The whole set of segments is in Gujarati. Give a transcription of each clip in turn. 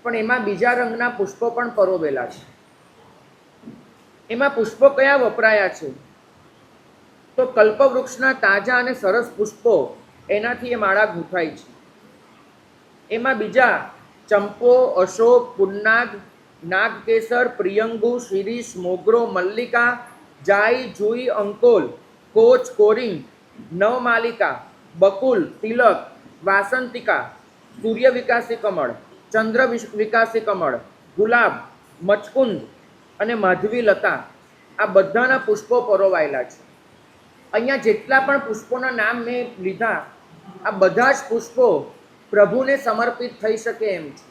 પણ એમાં બીજા રંગના પુષ્પો પણ પરોવેલા છે. એમાં પુષ્પો કયા વપરાયા છે? તો કલ્પવૃક્ષના તાજા અને સરસ પુષ્પો એનાથી એ માળા ગૂંથાય છે. એમાં બીજા ચંપો, અશોક, પુન્નાગ, નાગકેસર, પ્રિયંગુ, શિરીષ, મોગરો, મલ્લિકા, જાઈ, જુઈ, અંકોલ, કોચ, કોરિંગ, નવમાલિકા, બકુલ, તિલક, વાસંતિકા, સૂર્ય વિકાસી કમળ, ચંદ્ર વિકાસી કમળ, ગુલાબ, મચકુંદ અને માધવી લતા, આ બધાના પુષ્પો પરોવાયેલા છે. અહીંયા જેટલા પણ પુષ્પોના નામ મેં લીધા, આ બધા જ પુષ્પો પ્રભુને સમર્પિત થઈ શકે એમ છે.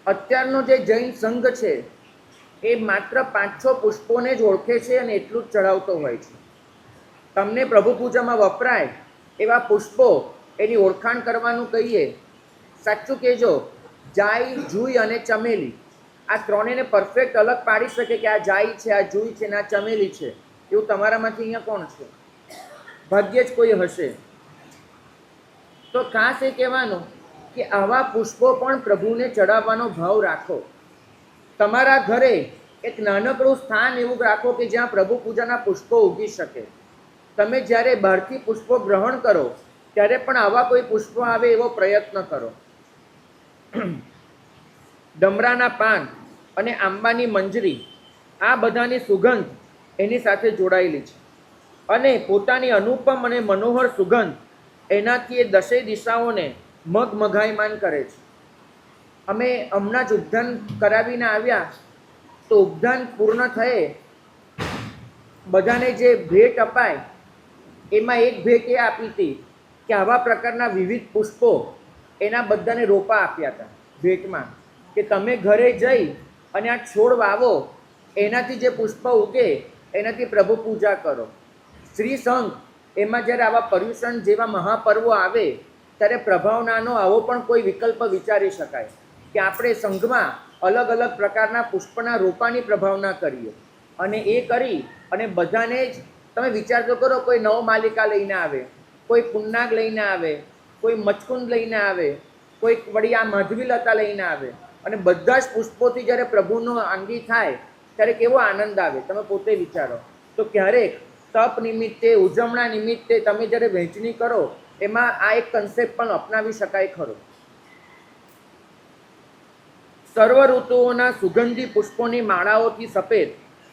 અત્યારનો જે જૈન સંઘ છે એ માત્ર 5-6 પુષ્પોને જ ઓળખે છે અને એટલું જ ચડાવતો હોય છે. તમને પ્રભુ પૂજામાં વપરાય એવા પુષ્પો એની ઓળખાણ કરવાનું કહીએ, સાચું કહેજો, જાઈ, જુઈ અને ચમેલી, આ ત્રણેયને પરફેક્ટ અલગ પાડી શકે કે આ જાઈ છે, આ જુઈ છે ને આ ચમેલી છે, એવું તમારામાંથી અહીંયા કોણ છે? ભાગ્યે જ કોઈ હશે. તો ખાસ એ કહેવાનું કે આવા પુષ્પો પણ પ્રભુને ચડાવવાનો ભાવ રાખો. તમારા ઘરે એક નાનકડું સ્થાન એવું રાખો કે જ્યાં પ્રભુ પૂજાના પુષ્પો ઉગી શકે. તમે જ્યારે બહારથી પુષ્પો ગ્રહણ કરો ત્યારે પણ આવા કોઈ પુષ્પો આવે એવો પ્રયત્ન કરો. ડમરાના પાન અને આંબાની મંજરી, આ બધાની સુગંધ એની સાથે જોડાયેલી છે અને પોતાની અનુપમ અને મનોહર સુગંધ એનાથી એ દસેય દિશાઓને મગમગાયમાન કરે છે. અમે હમણાં જ ઉપધાન કરાવીને આવ્યા, તો ઉપધાન પૂર્ણ થયે બધાને જે ભેટ અપાય એમાં એક ભેટ એ આપી હતી કે આવા પ્રકારના વિવિધ પુષ્પો એના બધાને રોપા આપ્યા હતા ભેટમાં, કે તમે ઘરે જઈ અને આ છોડ વાવો, એનાથી જે પુષ્પ ઉગે એનાથી પ્રભુ પૂજા કરો. શ્રી સંઘ એમાં જ્યારે આવા પર્યુષણ જેવા મહાપર્વો આવે ત્યારે પ્રભાવનાનો આવો પણ કોઈ વિકલ્પ વિચારી શકાય કે આપણે સંઘમાં અલગ અલગ પ્રકારના પુષ્પના રોપાની પ્રભાવના કરીએ. અને એ કરી અને બધાને જ તમે વિચાર તો કરો, કોઈ નવમાલિકા લઈને આવે, કોઈ પુન્નાગ લઈને આવે, કોઈ મચકુંદ લઈને આવે, કોઈ વળી આ માધવી લતા લઈને આવે, અને બધા જ પુષ્પોથી જ્યારે પ્રભુનો આંગી થાય ત્યારે કેવો આનંદ આવે તમે પોતે વિચારો. તો ક્યારેક તપ નિમિત્તે, ઉજવણા નિમિત્તે તમે જ્યારે વહેંચણી કરો એમાં આ એક કન્સેપ્ટ પણ અપનાવી શકાય ખરો. સર્વ ઋતુઓના સુગંધી પુષ્પોની માળાઓથી સફેદ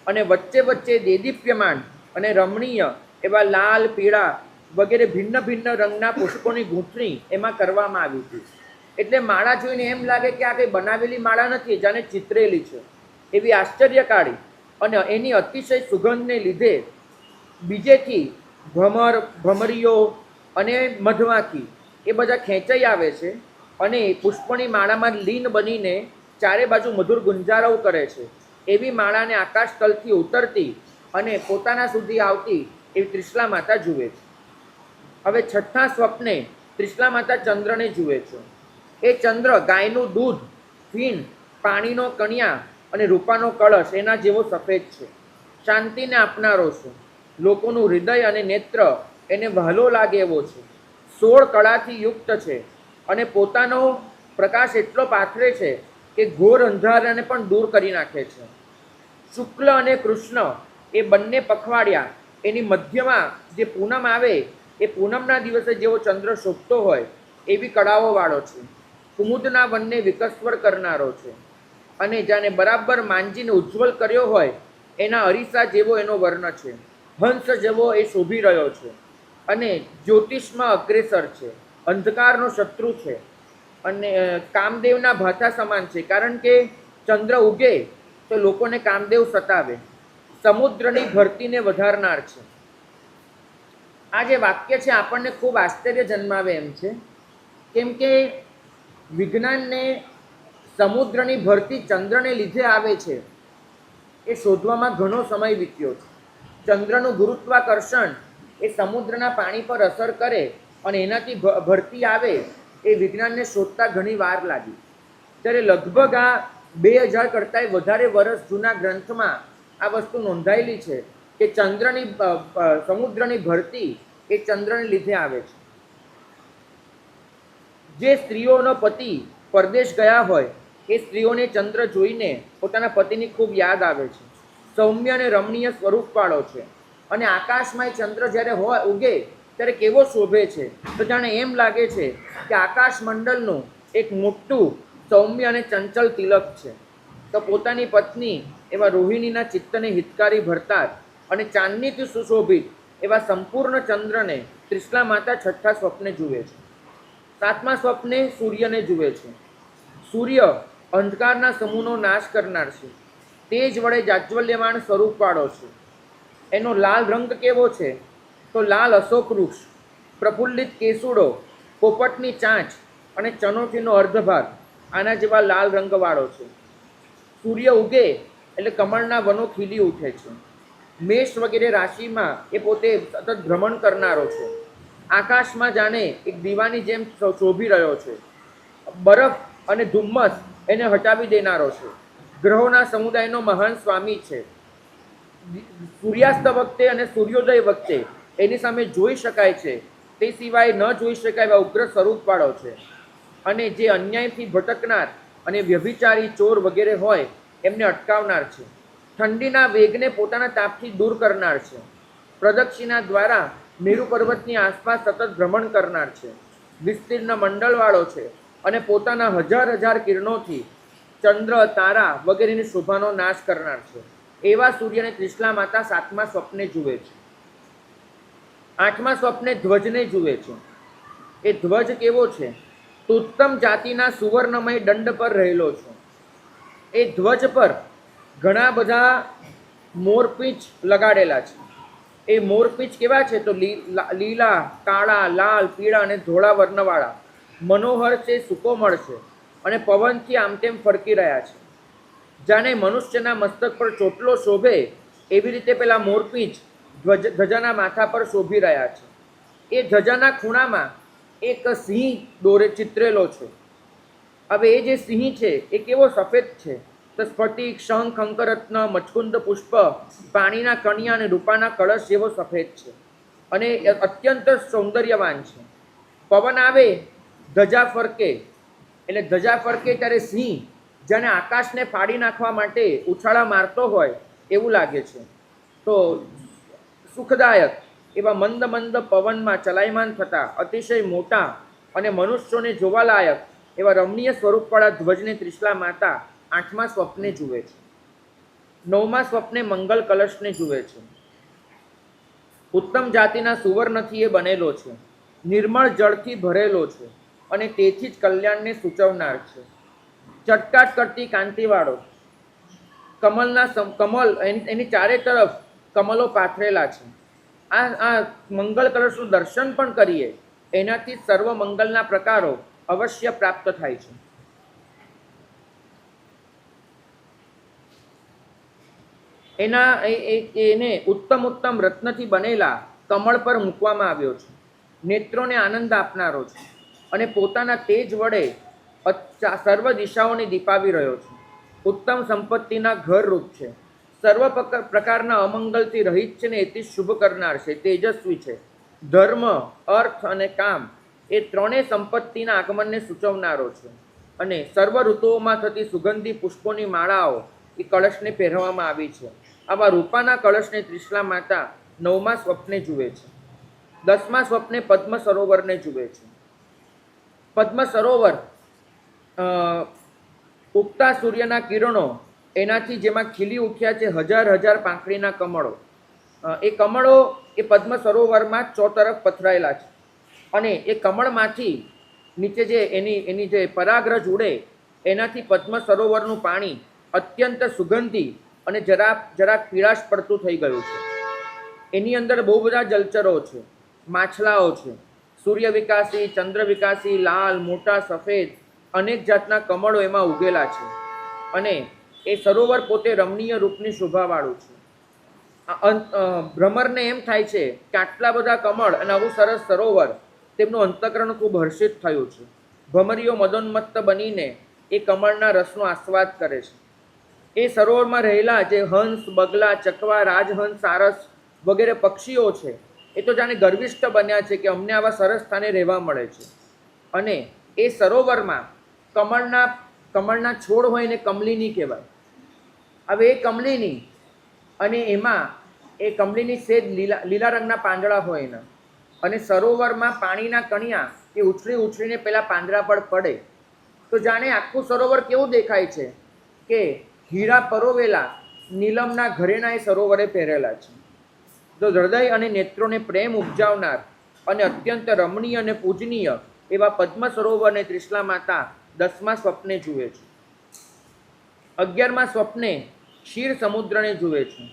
અને વચ્ચે વચ્ચે દેદીપ્યમાન અને રમણીય એવા લાલ, પીળા વગેરે ભિન્ન ભિન્ન રંગના પુષ્પોની ગૂંથણી એમાં કરવામાં આવી હતી. એટલે માળા જોઈને એમ લાગે કે આ કંઈ બનાવેલી માળા નથી, જાણે ચિતરેલી છે, એવી આશ્ચર્યકારી. અને એની અતિશય સુગંધને લીધે બીજેથી ભમર, ભમરીઓ અને મધમાખી એ બધા ખેંચાઈ આવે છે અને પુષ્પની માળામાં લીન બનીને ચારે બાજુ મધુર ગુંજારવ કરે છે. એવી માળાને આકાશ તલથી ઉતરતી અને પોતાના સુધી આવતી એવી ત્રિશલા માતા જુએ છે. હવે છઠ્ઠા સ્વપ્ને ત્રિશલા માતા ચંદ્રને જુએ છે. એ ચંદ્ર ગાયનું દૂધ, ફીણ, પાણીનો કણિયા અને રૂપાનો કળશ એના જેવો સફેદ છે. શાંતિને આપનારો છે. લોકોનું હૃદય અને નેત્ર એને વહાલો લાગે એવો છે. 16 કળાથી યુક્ત છે અને પોતાનો પ્રકાશ એટલો પાથરે છે કે ઘોર અંધારાને પણ દૂર કરી નાખે છે. શુક્લ અને કૃષ્ણ એ બંને પખવાડિયા એની મધ્યમાં જે પૂનમ આવે એ પૂનમના દિવસે જેવો ચંદ્ર શોભતો હોય એવી કળાઓવાળો છે. કુમુદના વનને વિકસ્વર કરનારો છે અને જાણે બરાબર માંજીને ઉજ્જવલ કર્યો હોય એના અરીસા જેવો એનો વર્ણ છે. હંસ જેવો એ શોભી રહ્યો છે અને જ્યોતિષમાં અગ્રેસર છે. અંધકારનો શત્રુ છે અને કામદેવના ભાથા સમાન છે, કારણ કે ચંદ્ર ઉગે તો લોકોને કામદેવ સતાવે. સમુદ્રની ભરતીને વધારનાર છે. આ જે વાક્ય છે આપણને ખૂબ આશ્ચર્ય જન્માવે એમ છે, કેમ કે વિજ્ઞાનને સમુદ્રની ભરતી ચંદ્રને લીધે આવે છે એ શોધવામાં ઘણો સમય વીત્યો છે. ચંદ્રનું ગુરુત્વાકર્ષણ એ સમુદ્રના પાણી પર અસર કરે અને એનાથી ભરતી આવે એ વિજ્ઞાનને શોધતા ઘણી વાર લાગી. ત્યારે લગભગ આ 2000 કરતાંય વધારે વર્ષ જૂના ગ્રંથમાં આ વસ્તુ નોંધાયેલી છે કે સમુદ્રની ભરતી એ ચંદ્રને લીધે આવે છે. જે સ્ત્રીઓનો પતિ પરદેશ ગયા હોય એ સ્ત્રીઓને ચંદ્ર જોઈને પોતાના પતિની ખૂબ યાદ આવે છે. સૌમ્ય અને રમણીય સ્વરૂપવાળો છે અને આકાશમાં એ ચંદ્ર જ્યારે હોય ઉગે ત્યારે કેવો શોભે છે, તો જાણે એમ લાગે છે કે આકાશ મંડળનું એક મોટું સૌમ્ય અને ચંચલ તિલક છે. તો પોતાની પત્ની એવા રોહિણીના ચિત્તને હિતકારી ભરતા અને ચાંદનીથી સુશોભિત એવા સંપૂર્ણ ચંદ્રને ત્રિશલા માતા છઠ્ઠા સ્વપ્ને જુએ છે. સાતમા સ્વપ્ને સૂર્યને જુએ છે. સૂર્ય અંધકારના સમૂહનો નાશ કરનાર છે. તેજ વડે જાજ્વલ્યમાન સ્વરૂપવાળો છે. એનો લાલ રંગ કેવો છે? તો લાલ અશોક વૃક્ષ, પ્રફુલ્લિત કેસુડો, પોપટની ચાંચ અને ચનોઠીનો અર્ધભાગ આના જેવા લાલ રંગવાળો છે. સૂર્ય ઉગે એટલે કમળના વનો ખીલી ઉઠે છે. મેષ વગેરે રાશિમાં એ પોતે સતત ભ્રમણ કરનારો છે. આકાશમાં જાણે એક દીવાની જેમ શોભી રહ્યો છે. બરફ અને ધુમ્મસ એને હટાવી દેનારો છે. ગ્રહોના સમુદાયનો મહાન સ્વામી છે. સૂર્યાસ્ત વખતે અને સૂર્યોદય વખતે એની સામે જોઈ શકાય છે, તે સિવાય ન જોઈ શકાય એવા ઉગ્ર સ્વરૂપવાળો છે. અને જે અન્યાયથી ભટકનાર અને વ્યભિચારી, ચોર વગેરે હોય એમને અટકાવનાર છે. ઠંડીના વેગને પોતાના તાપથી દૂર કરનાર છે. પ્રદક્ષિણા દ્વારા મેરુ પર્વતની આસપાસ સતત ભ્રમણ કરનાર છે. વિસ્તીર્ણ મંડળવાળો છે અને પોતાના હજાર હજાર કિરણોથી ચંદ્ર, તારા વગેરેની શોભાનો નાશ કરનાર છે. એવા સૂર્યને ત્રિશલા માતા સાતમા સ્વપ્ને જુએ છે. આઠમા સ્વપ્ને ધ્વજને જુએ છે. એ ધ્વજ કેવો છે? તો ઉત્તમ જાતિના સુવર્ણમય દંડ પર રહેલો છે. એ ધ્વજ પર ઘણા બધા મોરપીંછ લગાડેલા છે. એ મોરપીંછ કેવા છે? તો લીલા, કાળા, લાલ, પીળા અને ધોળા વર્ણવાળા મનોહર છે, સુકોમળ છે અને પવનથી આમ તેમ ફરકી રહ્યા છે. જાણે મનુષ્યના મસ્તક પર ચોટલો શોભે એવી રીતે પેલા મોરપીંછ ધજાના માથા પર શોભી રહ્યા છે. એ ધજાના ખૂણામાં એક સિંહ દોરે ચિત્રેલો છે. હવે એ જે સિંહ છે એ કેવો સફેદ છે? તો સ્ફટિક, શંખ, અંકરત્ન, મચકુંદ પુષ્પ, પાણીના કણિયા અને રૂપાના કળશ જેવો સફેદ છે અને અત્યંત સૌંદર્યવાન છે. પવન આવે, ધજા ફરકે, એટલે ધજા ફરકે ત્યારે સિંહ જાણે આકાશને ફાડી નાખવા માટે ઉછાળા મારતો હોય એવું લાગે છે. તો સુખદાયક એવા મંદ મંદ પવનમાં ચલાયમાન થતા અતિશય મોટા અને મનુષ્યોને જોવાલાયક એવા રમણીય સ્વરૂપવાળા ધ્વજને ત્રિશલા માતા આઠમા સ્વપ્ને જુએ છે. નવમા સ્વપ્ને મંગલ કલશને જુએ છે. ઉત્તમ જાતિના સુવર્ણથી એ બનેલો છે. નિર્મળ જળથી ભરેલો છે અને તેથી જ કલ્યાણને સૂચવનાર છે. ચટકાટ કરતી કાંતિવાળો, કમલ એની ચારે તરફ કમલો પાથરેલા છે. આ મંગલ કલશનું દર્શન પણ કરીએ એનાથી સર્વ મંગલના પ્રકારો અવશ્ય પ્રાપ્ત થાય છે. એને ઉત્તમ ઉત્તમ રત્નથી બનેલા કમળ પર મૂકવામાં આવ્યો છે. નેત્રોને આનંદ આપનારો છે અને પોતાના તેજ વડે સર્વ દિશાઓને દીપાવી રહ્યો છે. ઉત્તમ સંપત્તિના ઘર રૂપ છે. સર્વ પ્રકારના અમંગલથી રહિત છે ને એથી શુભ કરનાર છે. તેજસ્વી છે. ધર્મ, અર્થ અને કામ એ ત્રણેય સંપત્તિના આગમનને સૂચવનારો છે. અને સર્વ ઋતુઓમાં થતી સુગંધી પુષ્પોની માળાઓ એ કળશને પહેરવામાં આવી છે. આવા રૂપાના કળશને ત્રિશલા માતા નવમા સ્વપ્ને જુએ છે. દસમા સ્વપ્ને પદ્મ સરોવરને જુએ છે. પદ્મ સરોવર ઉગતા સૂર્યના કિરણો એનાથી જેમાં ખીલી ઉઠ્યા છે હજાર હજાર પાંખડીના કમળો. એ કમળો એ પદ્મ સરોવરમાં ચોતરફ પથરાયેલા છે અને એ કમળમાંથી નીચે જે એની જે પરાગરજ ઉડે એનાથી પદ્મ સરોવરનું પાણી અત્યંત સુગંધી અને જરાક પીળાશ પડતું થઈ ગયું છે. એની અંદર બહુ બધા જલચરો છે, માછલાઓ છે, સૂર્ય વિકાસી, ચંદ્ર વિકાસી, લાલ, મોટા, સફેદ અનેક જાતના કમળો એમાં ઉગેલા છે અને એ સરોવર પોતે રમણીય રૂપની શોભાવાળું છે. ભ્રમરને એમ થાય છે કે આટલા બધા કમળ અને આવું સરસ સરોવર, તેમનું અંતઃકરણ ખૂબ હર્ષિત થયું છે. ભમરીઓ મદોન્મત્ત બનીને એ કમળના રસનો આસ્વાદ કરે છે. એ સરોવરમાં રહેલા જે હંસ, બગલા, ચકવા, રાજહંસ, સારસ વગેરે પક્ષીઓ છે એ તો જાણે ગર્વિષ્ઠ બન્યા છે કે અમને આવા સરસ સ્થાને રહેવા મળે છે. અને એ સરોવરમાં કમળના કમળના છોડ હોય ને કમલિની કહેવાય. હવે એ કમલિની અને એમાં એ કમલિની સેજ લીલા લીલા રંગના પાંદડા હોય એના, અને સરોવરમાં પાણીના કણિયા એ ઉછળી ઉછળીને પેલા પાંદડા પર પડે તો જાણે આખું સરોવર કેવું દેખાય છે કે હીરા પરોવેલા નીલમના ઘરેણા એ સરોવરે પહેરેલા છે. તો હૃદય અને નેત્રોને પ્રેમ ઉપજાવનાર અને અત્યંત રમણીય અને પૂજનીય એવા પદ્મ સરોવરને ત્રિશલા માતા 10મા સ્વપ્ને જુએ છે. 11મા સ્વપ્ને ક્ષીર સમુદ્રને જુએ છે.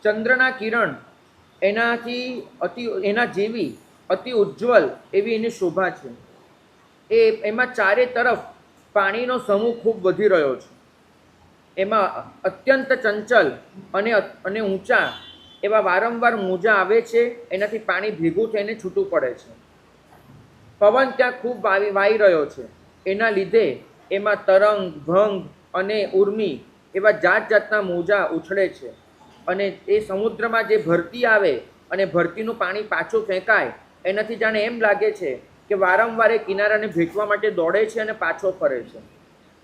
ચંદ્રના કિરણ એના જેવી અતિ ઉજ્જવલ એવી એની શોભા છે. એમાં ચારે તરફ પાણીનો સમૂહ ખૂબ વધી રહ્યો છે. એમાં અત્યંત ચંચલ અને ઊંચા એવા વારંવાર મોજા આવે છે, એનાથી પાણી ભેગું થઈને છૂટું પડે છે. પવન ત્યાં ખૂબ વાઈ રહ્યો છે, એના લીધે એમાં તરંગ, ભંગ અને ઉર્મી એવા જાત જાતના મોજા ઉછળે છે. અને એ સમુદ્રમાં જે ભરતી આવે અને ભરતીનું પાણી પાછું ફેંકાય એનાથી જાણે એમ લાગે છે કે વારંવાર એ કિનારાને ભેટવા માટે દોડે છે અને પાછો ફરે છે.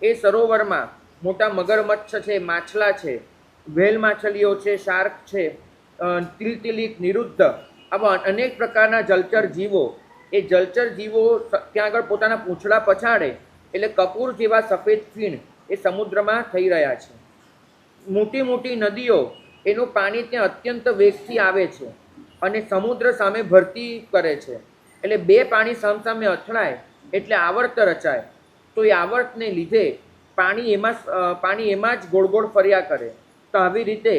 એ સરોવરમાં મોટા મગરમચ્છ છે, માછલા છે, વ્હેલ માછલીઓ છે, શાર્ક છે, તિલતિલિક, નિરુદ્ધ, આવા અનેક પ્રકારના જલચર જીવો, એ જલચર જીવો ત્યાં આગળ પોતાના પૂંછડા પછાડે એટલે કપૂર જેવા સફેદ ફીણ એ સમુદ્રમાં થઈ રહ્યા છે. મોટી મોટી નદીઓ એનું પાણી ત્યાં અત્યંત વેગથી આવે છે અને સમુદ્ર સામે ભરતી કરે છે. એટલે બે પાણી સામસામે અથડાય એટલે આવર્ત રચાય. તો એ આવર્તને લીધે પાણી એમાં જ ગોળ ગોળ ફર્યા કરે. તો આવી રીતે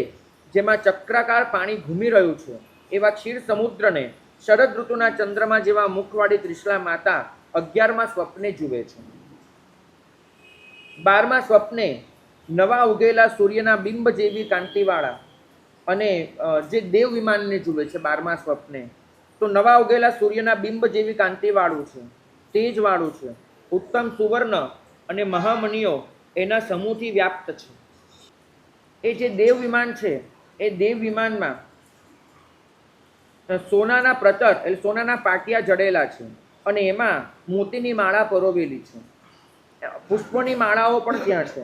જેમાં ચક્રાકાર પાણી ઘૂમી રહ્યું છે એવા ક્ષીર સમુદ્રને શરદ ઋતુના ચંદ્રમા જેવા મુખવાળી ત્રિશલા માતા 11મા સ્વપ્ને જુએ છે. 12મા સ્વપ્ને નવા ઉગેલા સૂર્યના બિંબ જેવી કાંતિવાળા અને જે દેવ વિમાનને જુએ છે 12મા સ્વપ્ને. તો નવા ઉગેલા સૂર્યના બિંબ જેવી કાંતિવાળું છે, તેજવાળું છે, ઉત્તમ સુવર્ણ અને મહામણીઓ એના સમૂહથી વ્યાપ્ત છે. એ જે દેવ વિમાન છે એ દેવ વિમાનમાં સોનાના પ્રતર એટલે સોનાના પાટિયા જડેલા છે અને એમાં મોતીની માળા પરોવેલી છે. પુષ્પોની માળાઓ પણ ત્યાં છે.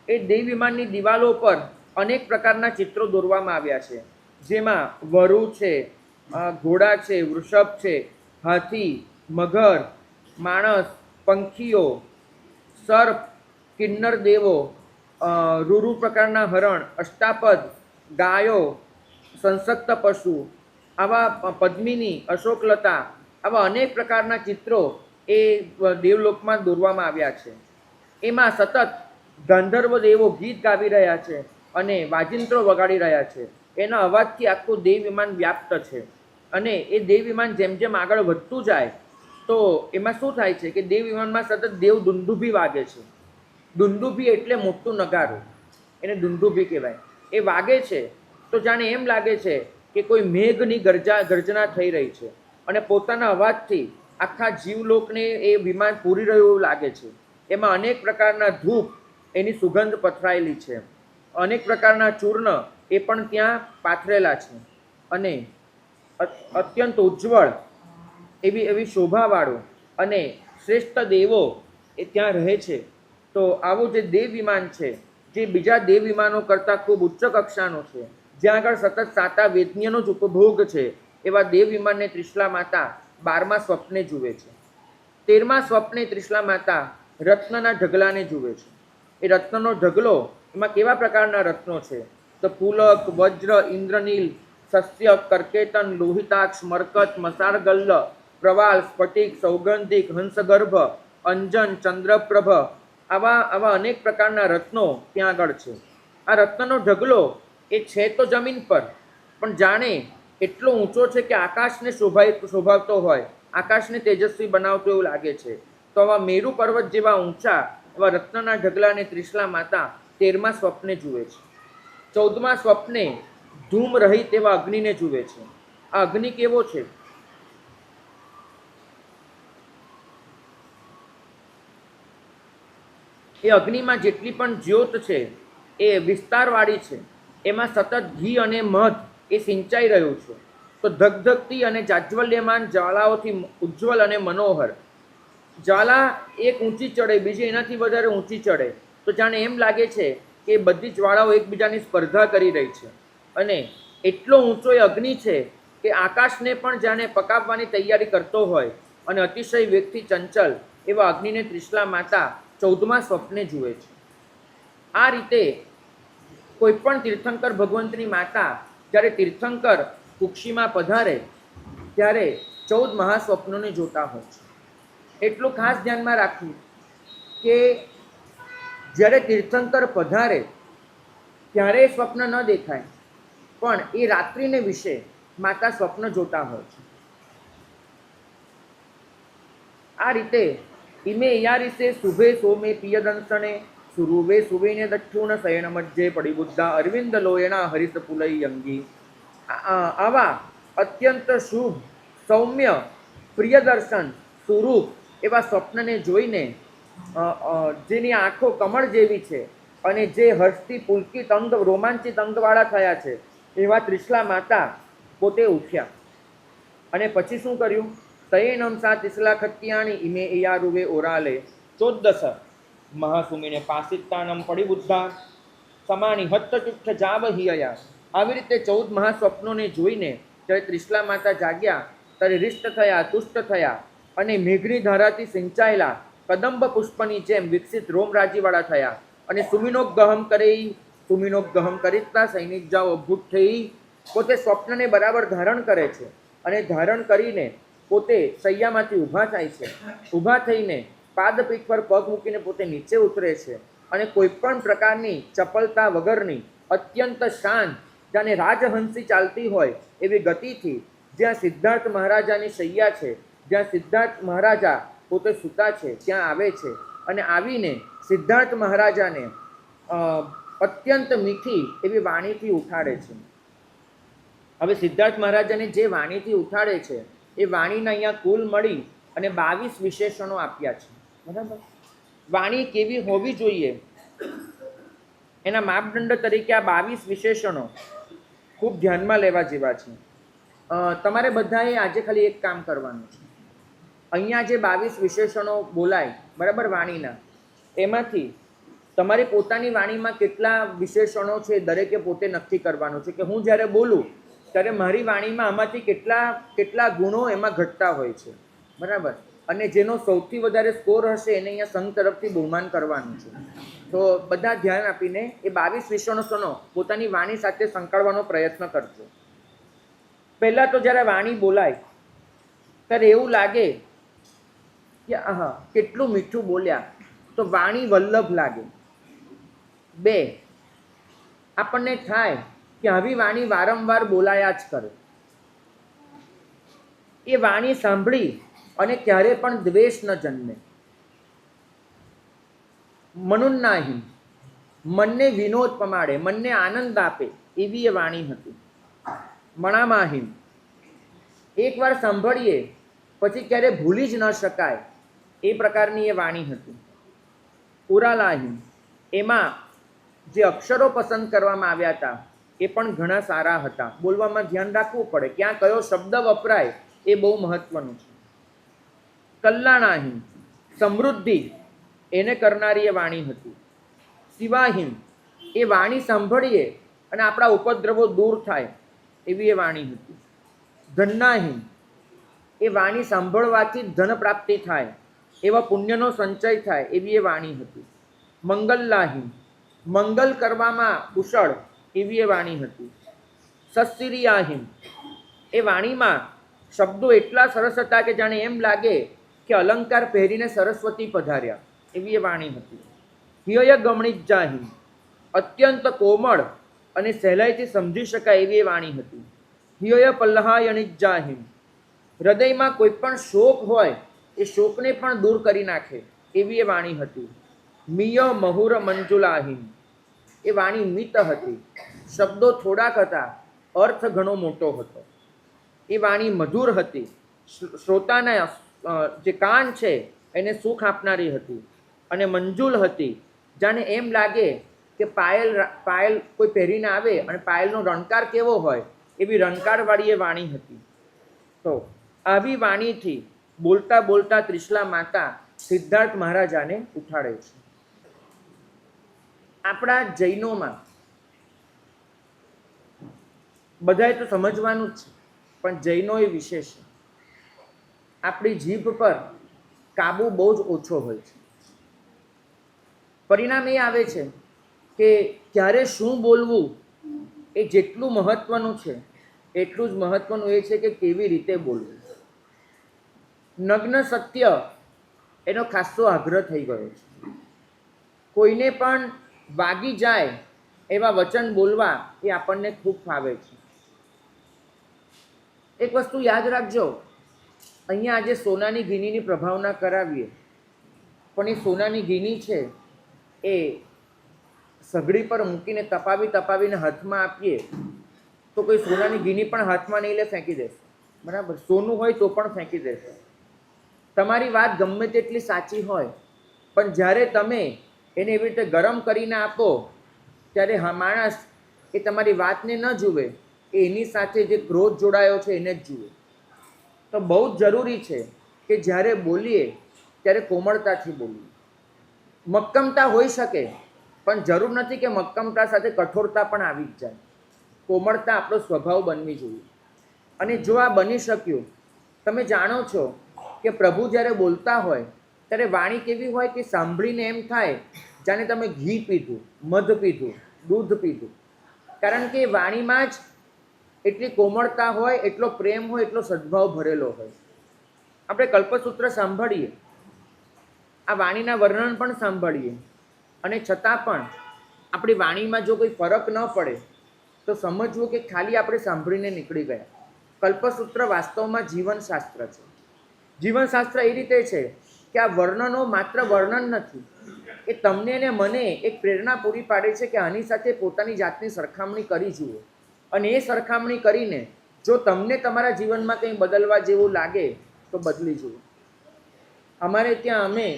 એ દેવ વિમાનની દિવાલો પર અનેક પ્રકારના ચિત્રો દોરવામાં આવ્યા છે, જેમાં વરુ છે, ઘોડા છે, વૃષભ છે, હાથી, મગર, માણસ, પંખીઓ, સર્પ, કિન્નર દેવો, રૂરુ પ્રકારના હરણ, અષ્ટાપદ, ગાયો, સંસક્ત પશુ, આવા પદ્મિની, અશોકલતા, આવા અનેક પ્રકારના ચિત્રો એ દેવલોકમાં દોરવામાં આવ્યા છે. એમાં સતત ગંધર્વ દેવો ગીત ગાવી રહ્યા છે અને વાજિંત્રો વગાડી રહ્યા છે. એના અવાજથી આખું દેવ વિમાન વ્યાપ્ત છે. અને એ દેવ વિમાન જેમ જેમ આગળ વધતું જાય તો એમાં શું થાય છે કે દેવ વિમાનમાં સતત દેવ દુંદુભી વાગે છે. દુંદુભી એટલે મોટું નગારું, એને દુંદુભી કહેવાય. એ વાગે છે તો જાણે એમ લાગે છે કે કોઈ મેઘની ગર્જના થઈ રહી છે અને પોતાના અવાજથી આખા જીવલોકને એ વિમાન પૂરી રહ્યું એવું લાગે છે. એમાં અનેક પ્રકારના ધૂપ એની સુગંધ પથરાયેલી છે, અનેક પ્રકારના ચૂર્ણ એ પણ ત્યાં પાથરેલા છે અને અત્યંત ઉજ્જવળ એવી શોભાવાળું અને શ્રેષ્ઠ દેવો એ ત્યાં રહે છે. તો આવું જે દેવ વિમાન છે જે બીજા દેવ વિમાનો કરતાં ખૂબ ઉચ્ચ કક્ષાનું છે, જ્યાં આગળ સતત સાતા વેદનીયનો જ ઉપભોગ છે, એવા દેવ વિમાનને ત્રિશલા માતા 12મા સ્વપ્ને જુએ છે. 13મા સ્વપ્ને ત્રિશલા માતા રત્નના ઢગલાને જુએ છે. એ રત્નનો ઢગલો એમાં કેવા પ્રકારના રત્નો છે તો પુલક, વજ્ર, ઇન્દ્રનીલ, સસ્ય, કર્કેતન, લોહિતાક્ષ, મરકત, મસારગલ્લ, પ્રવાલ, સ્ફટિક, સૌગંધિક, હંસગર્ભ, અંજન, ચંદ્રપ્રભ, આવા અનેક પ્રકારના રત્નો ત્યાં આગળ છે. આ રત્નનો ઢગલો એ છે તો જમીન પર, પણ જાણે એટલો ઊંચો છે કે આકાશને શોભાવતો હોય, આકાશને તેજસ્વી બનાવતો એવું લાગે છે. તો આવા મેરુ પર્વત જેવા ઊંચા એવા રત્નના ઢગલાને ત્રિશલા માતા 13મા સ્વપ્ને જુએ છે. 14મા સ્વપ્ને ધૂમ રહિત એવા અગ્નિને જુએ છે. આ અગ્નિ કેવો છે? એ અગ્નિમાં જેટલી પણ જ્યોત છે એ વિસ્તારવાળી છે. એમાં સતત ઘી અને મધ એ સિંચાઈ રહ્યું છે. તો ધગધગતી અને જાજ્વલ્યમાન જ્વાળાઓથી ઉજ્જવલ અને મનોહર જ્વાલા એક ઊંચી ચડે, બીજી એનાથી વધારે ઊંચી ચડે, તો જાણે એમ લાગે છે કે બધી જ્વાળાઓ એકબીજાની સ્પર્ધા કરી રહી છે. અને એટલો ઊંચો એ અગ્નિ છે કે આકાશને પણ જાણે પકાવવાની તૈયારી કરતો હોય. અને અતિશય વેગથી ચંચલ એવા અગ્નિને ત્રિશલા માતા 14મા સ્વપ્ને જુએ છે. આ રીતે કોઈ પણ તીર્થંકર ભગવંતની માતા જ્યારે તીર્થંકર કુક્ષીમાં પધારે ત્યારે 14 મહાસ્વપ્નોને જોતા હોય છે. એટલું ખાસ ધ્યાનમાં રાખવું કે જ્યારે તીર્થંકર પધારે ત્યારે સ્વપ્ન ન દેખાય, પણ એ રાત્રિને વિશે માતા સ્વપ્ન જોતા હોય છે. આ રીતે ઇમે યારિસે શુભે સોમે પિયદંસણે સુરુવે સુવેને દક્ષુણ શયન મજ્જે પડિબુદ્ધા અરવિંદ લોયણા હરિત પુલય અંગી. આવા અત્યંત શુભ, સૌમ્ય, પ્રિયદર્શન, સુરૂપ એવા સ્વપ્નને જોઈને જેની આંખો કમળ જેવી છે અને જે હર્ષથી પુલકિત અંગ, રોમાંચિત અંગવાળા થયા છે એવા ત્રિશલા માતા પોતે ઉઠ્યા. અને પછી શું કર્યું? તયેનમ સા ત્રિશલા ખત્યાણી ઇમે એયારુવે ઓરાલે 14 મહાસુમીને પાસિત્તાનમ પડિબુદ્ધા સમાની હત્તચુઠ્ઠ જાવહિયા. આવી રીતે 14 મહાસ્વપ્નોને જોઈને જ્યારે ત્રિશલા માતા જાગ્યા ત્યારે રિષ્ટ થયા, તુષ્ટ થયા અને મેઘની ધારાથી સિંચાયેલા કદંબ પુષ્પની જેમ વિકસિત રોમરાજીવાળા થયા. અને સુમિનોગહમ કરિત્તા સૈનિક જાઓ અભૂત થઈ. પોતે સ્વપ્નને બરાબર ધારણ કરે છે અને ધારણ કરીને પોતે શૈયામાંથી ઊભા થાય છે. ઊભા થઈને પાદપીઠ પર પગ મૂકીને પોતે નીચે ઉતરે છે અને કોઈ પણ પ્રકારની ચપલતા વગરની અત્યંત શાંત, જાણે રાજહંસી ચાલતી હોય એવી ગતિથી જ્યાં સિદ્ધાર્થ મહારાજાની શૈયા છે, જ્યાં સિદ્ધાર્થ મહારાજા પોતે સૂતા છે ત્યાં આવે છે. અને આવીને સિદ્ધાર્થ મહારાજાને અત્યંત મીઠી એવી વાણીથી ઉઠાડે છે. હવે સિદ્ધાર્થ મહારાજાને જે વાણીથી ઉઠાડે છે એ વાણીના અહીંયા કુલ મળી અને 22 વિશેષણો આપ્યા છે. બરાબર? વાણી કેવી હોવી જોઈએ એના માપદંડ તરીકે આ 22 વિશેષણો ખૂબ ધ્યાનમાં લેવા જેવા છે. તમારે બધાએ આજે ખાલી એક કામ કરવાનું છે. અહીંયા જે 22 વિશેષણો બોલાય, બરાબર, વાણીના, એમાંથી તમારી પોતાની વાણીમાં કેટલા વિશેષણો છે દરેકે પોતે નક્કી કરવાનું છે કે હું જ્યારે બોલું ત્યારે મારી વાણીમાં આમાંથી કેટલા ગુણો એમાં ઘટતા હોય છે. બરાબર? અને જેનો સૌથી વધારે સ્કોર હશે એને અહીંયા સંઘ તરફથી બહુમાન કરવાનું છે. તો બધા ધ્યાન આપીને એ 22 વિશેષણો પોતાની વાણી સાથે સંકળવાનો પ્રયત્ન કરજો. પહેલાં તો જ્યારે વાણી બોલાય ત્યારે એવું લાગે કે આહા કેટલું મીઠું બોલ્યા, તો વાણી વલ્લભ લાગે. 2, આપણને થાય કે આવી વાણી વારંવાર બોલાયા જ કરે. એ વાણી સાંભળી અને ક્યારે પણ દ્વેષ ન જન્મે. મનુન્નાહી, મનને વિનોદ પમાડે, મનને આનંદ આપે એવી એ વાણી હતી. મણામાહીમ, એકવાર સાંભળીએ પછી ક્યારે ભૂલી જ ન શકાય એ પ્રકારની એ વાણી હતી. ઉરાલાહીમ, એમાં જે અક્ષરો પસંદ કરવામાં આવ્યા હતા એ પણ ઘણા સારા હતા. બોલવામાં ધ્યાન રાખવું પડે, ક્યાં કયો શબ્દ વપરાય એ બહુ મહત્વનું છે. કલ્યાણાહીમ, સમૃદ્ધિ એને કરનારી એ વાણી હતી. શિવાહીમ, એ વાણી સાંભળીએ અને આપણા ઉપદ્રવો દૂર થાય એવી એ વાણી હતી. ધન્નાહીમ, એ વાણી સાંભળવાથી ધન પ્રાપ્તિ થાય, એવા પુણ્યનો સંચય થાય એવી એ વાણી હતી. મંગલ્લાહીમ, મંગલ કરવામાં કુશળ એવી એ વાણી હતી. સસ્સિરિયાહીમ, એ વાણીમાં શબ્દો એટલા સરસ હતા કે જાણે એમ લાગે કે અલંકાર પહેરીને સરસ્વતી પધાર્યા એવી એ વાણી હતી. હિય ગમણિજાહીમ, અત્યંત કોમળ અને સહેલાઈથી સમજી શકાય એવી એ વાણી હતી. હિય પલ્લહાયણિજાહીમ, હૃદયમાં કોઈ પણ શોક હોય એ શોકને પણ દૂર કરી નાખે એવી એ વાણી હતી. મિય મહુર મંજુલાહીમ, એ વાણી મિત હતી. શબ્દો થોડાક હતા, અર્થ ઘણો મોટો હતો. એ વાણી મધુર હતી. શ્રોતાના જે કાન છે એને સુખ આપનારી હતી. અને મંજુલ હતી, જાણે એમ લાગે કે પાયલ કોઈ પહેરીને આવે અને પાયલનો રણકાર કેવો હોય એવી રણકારવાળી એ વાણી હતી. તો આવી વાણીથી બોલતા બોલતા ત્રિશલા માતા સિદ્ધાર્થ મહારાજાને ઉઠાડે છે. આપણા જૈનોમાં બધાએ તો સમજવાનું જ છે, પણ જૈનો એ વિશેષ છે. આપણી જીભ પર કાબુ બહુ જ ઓછો હોય છે. પરિણામ એ આવે છે કે ક્યારે શું બોલવું એ જેટલું મહત્વનું છે એટલું જ મહત્વનું એ છે કે કેવી રીતે બોલવું. નગ્ન સત્ય એનો ખાસો આગ્રહ થઈ ગયો છે. કોઈને પણ વાગી જાય એવા વચન બોલવા એ આપણને ખૂબ ફાવે છે. એક વસ્તુ યાદ રાખજો, અહીંયા આજે સોનાની ગીનીની પ્રભાવના કરાવીએ, પણ એ સોનાની ગીની છે એ સઘડી પર મૂકીને તપાવીને હાથમાં આપીએ તો કોઈ સોનાની ગીની પણ હાથમાં નહીં લે, ફેંકી દેશે. બરાબર? સોનું હોય તો પણ ફેંકી દેશે. તમારી વાત ગમે તેટલી સાચી હોય, પણ જ્યારે તમે એને એવી રીતે ગરમ કરીને આપો ત્યારે માણસ એ તમારી વાતને ન જુએ, એની સાથે જે ક્રોધ જોડાયો છે એને જ જુએ. તો બહુ જ જરૂરી છે કે જ્યારે બોલીએ ત્યારે કોમળતાથી બોલીએ. મક્કમતા હોઈ શકે, પણ જરૂર નથી કે મક્કમતા સાથે કઠોરતા પણ આવી જ જાય. કોમળતા આપણો સ્વભાવ બનવી જોઈએ. અને જો આ બની શક્યું, તમે જાણો છો કે પ્રભુ જ્યારે બોલતા હોય ત્યારે વાણી કેવી હોય કે સાંભળીને એમ થાય જાણે તમે ઘી પીધું, મધ પીધું, દૂધ પીધું. કારણ કે વાણીમાં જ એટલી કોમળતા હોય, એટલો પ્રેમ હોય, એટલો સદભાવ ભરેલો હોય. આપણે કલ્પસૂત્ર સાંભળીએ, આ વાણીના વર્ણન પણ સાંભળીએ, અને છતાં પણ આપણી વાણીમાં જો કોઈ ફરક ન પડે તો સમજવું કે ખાલી આપણે સાંભળીને નીકળી ગયા. કલ્પસૂત્ર વાસ્તવમાં જીવનશાસ્ત્ર છે. જીવનશાસ્ત્ર એ રીતે છે કે આ વર્ણનો માત્ર વર્ણન નથી, એ તમને ને મને એક પ્રેરણા પૂરી પાડે છે કે આની સાથે પોતાની જાતની સરખામણી કરી જુઓ, અને એ સરખામણી કરીને જો તમને તમારા જીવનમાં કંઈ બદલવા જેવું લાગે તો બદલી જુઓ. અમારે ત્યાં અમે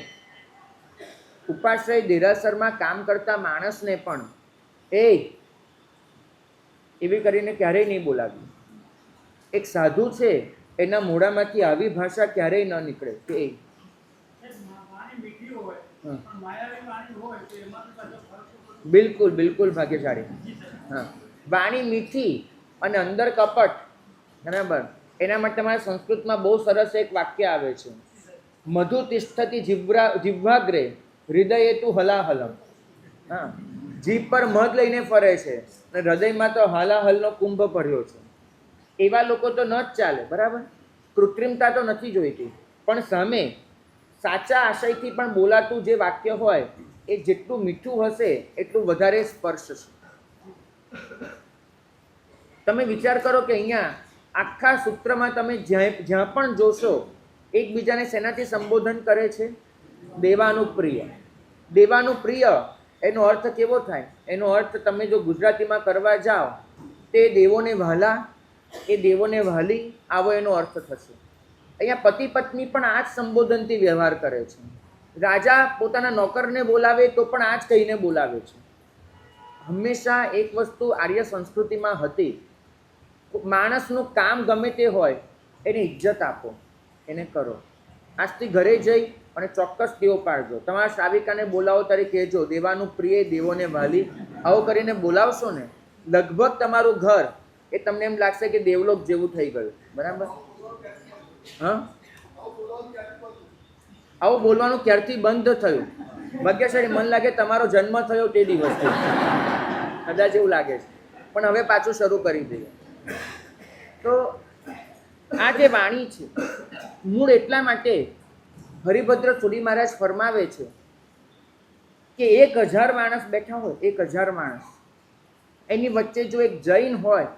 ઉપાશ્રય દેરાસરમાં કામ કરતા માણસને પણ એવી કરીને ક્યારેય નહીં બોલાવ્યું. એક સાધુ છે, એના મોઢામાંથી આવી ભાષા ક્યારેય ન નીકળે કે બિલકુલ બિલકુલ ભાગ્યશાળી. હા, વાણી મીઠી અને અંદર કપટ. બરાબર? એના માટે તમારા સંસ્કૃતમાં બહુ સરસ એક વાક્ય આવે છે, મધુ તિષ્ઠતિ જીહ્વાગ્રે હૃદયે તુ હલાહલમ. હા, જીભ પર મધ લઈને ફરે છે અને હૃદયમાં તો હાલાહલનો કુંભ ભર્યો છે. એવા લોકો તો ન જ ચાલે. બરાબર? કૃત્રિમતા તો નથી જોઈતી, પણ સામે સાચા આશયથી પણ બોલાતું જે વાક્ય હોય એ જેટલું મીઠું હશે એટલું વધારે સ્પર્શ છે. તમે વિચાર કરો કે અહીંયા આખા સૂત્રમાં તમે જ્યાં પણ જોશો એકબીજાને શેનાથી સંબોધન કરે છે? દેવાનુપ્રિય. દેવાનુપ્રિય એનો અર્થ કેવો થાય? એનો અર્થ તમે જો ગુજરાતીમાં કરવા જાઓ તે દેવોને વહાલા, એ દેવોને વહાલી, આવો એનો અર્થ થશે. અહીંયા પતિ પત્ની પણ આ જ સંબોધનથી વ્યવહાર કરે છે. રાજા પોતાના નોકરને બોલાવે તો પણ આ જ કહીને બોલાવે છે. હંમેશા એક વસ્તુ આર્ય સંસ્કૃતિમાં હતી, માણસનું કામ ગમે તે હોય એને ઇજ્જત આપો, એને કરો. આજથી ઘરે જઈ અને ચોક્કસ ટેવ પાડજો. તમારા શ્રાવિકાને બોલાવો ત્યારે કહેજો દેવાનું પ્રિય, દેવોને વાલી. આવું કરીને બોલાવશો ને, લગભગ તમારું ઘર એ તમને એમ લાગશે કે દેવલોક જેવું થઈ ગયું. બરાબર? હા, આવું બોલવાનું ક્યારથી બંધ થયું? ભાગ્યશાળી, મન લાગે તમારો જન્મ થયો તે દિવસથી, કદાચ એવું લાગે છે, પણ હવે પાછું શરૂ કરી દઈએ. તો આ જે વાણી છે મૂળ એટલા માટે હરિભદ્ર સુરી મહારાજ ફરમાવે છે કે 1000 માણસ બેઠા હોય, 1000 માણસ, એની વચ્ચે જો એક જૈન હોય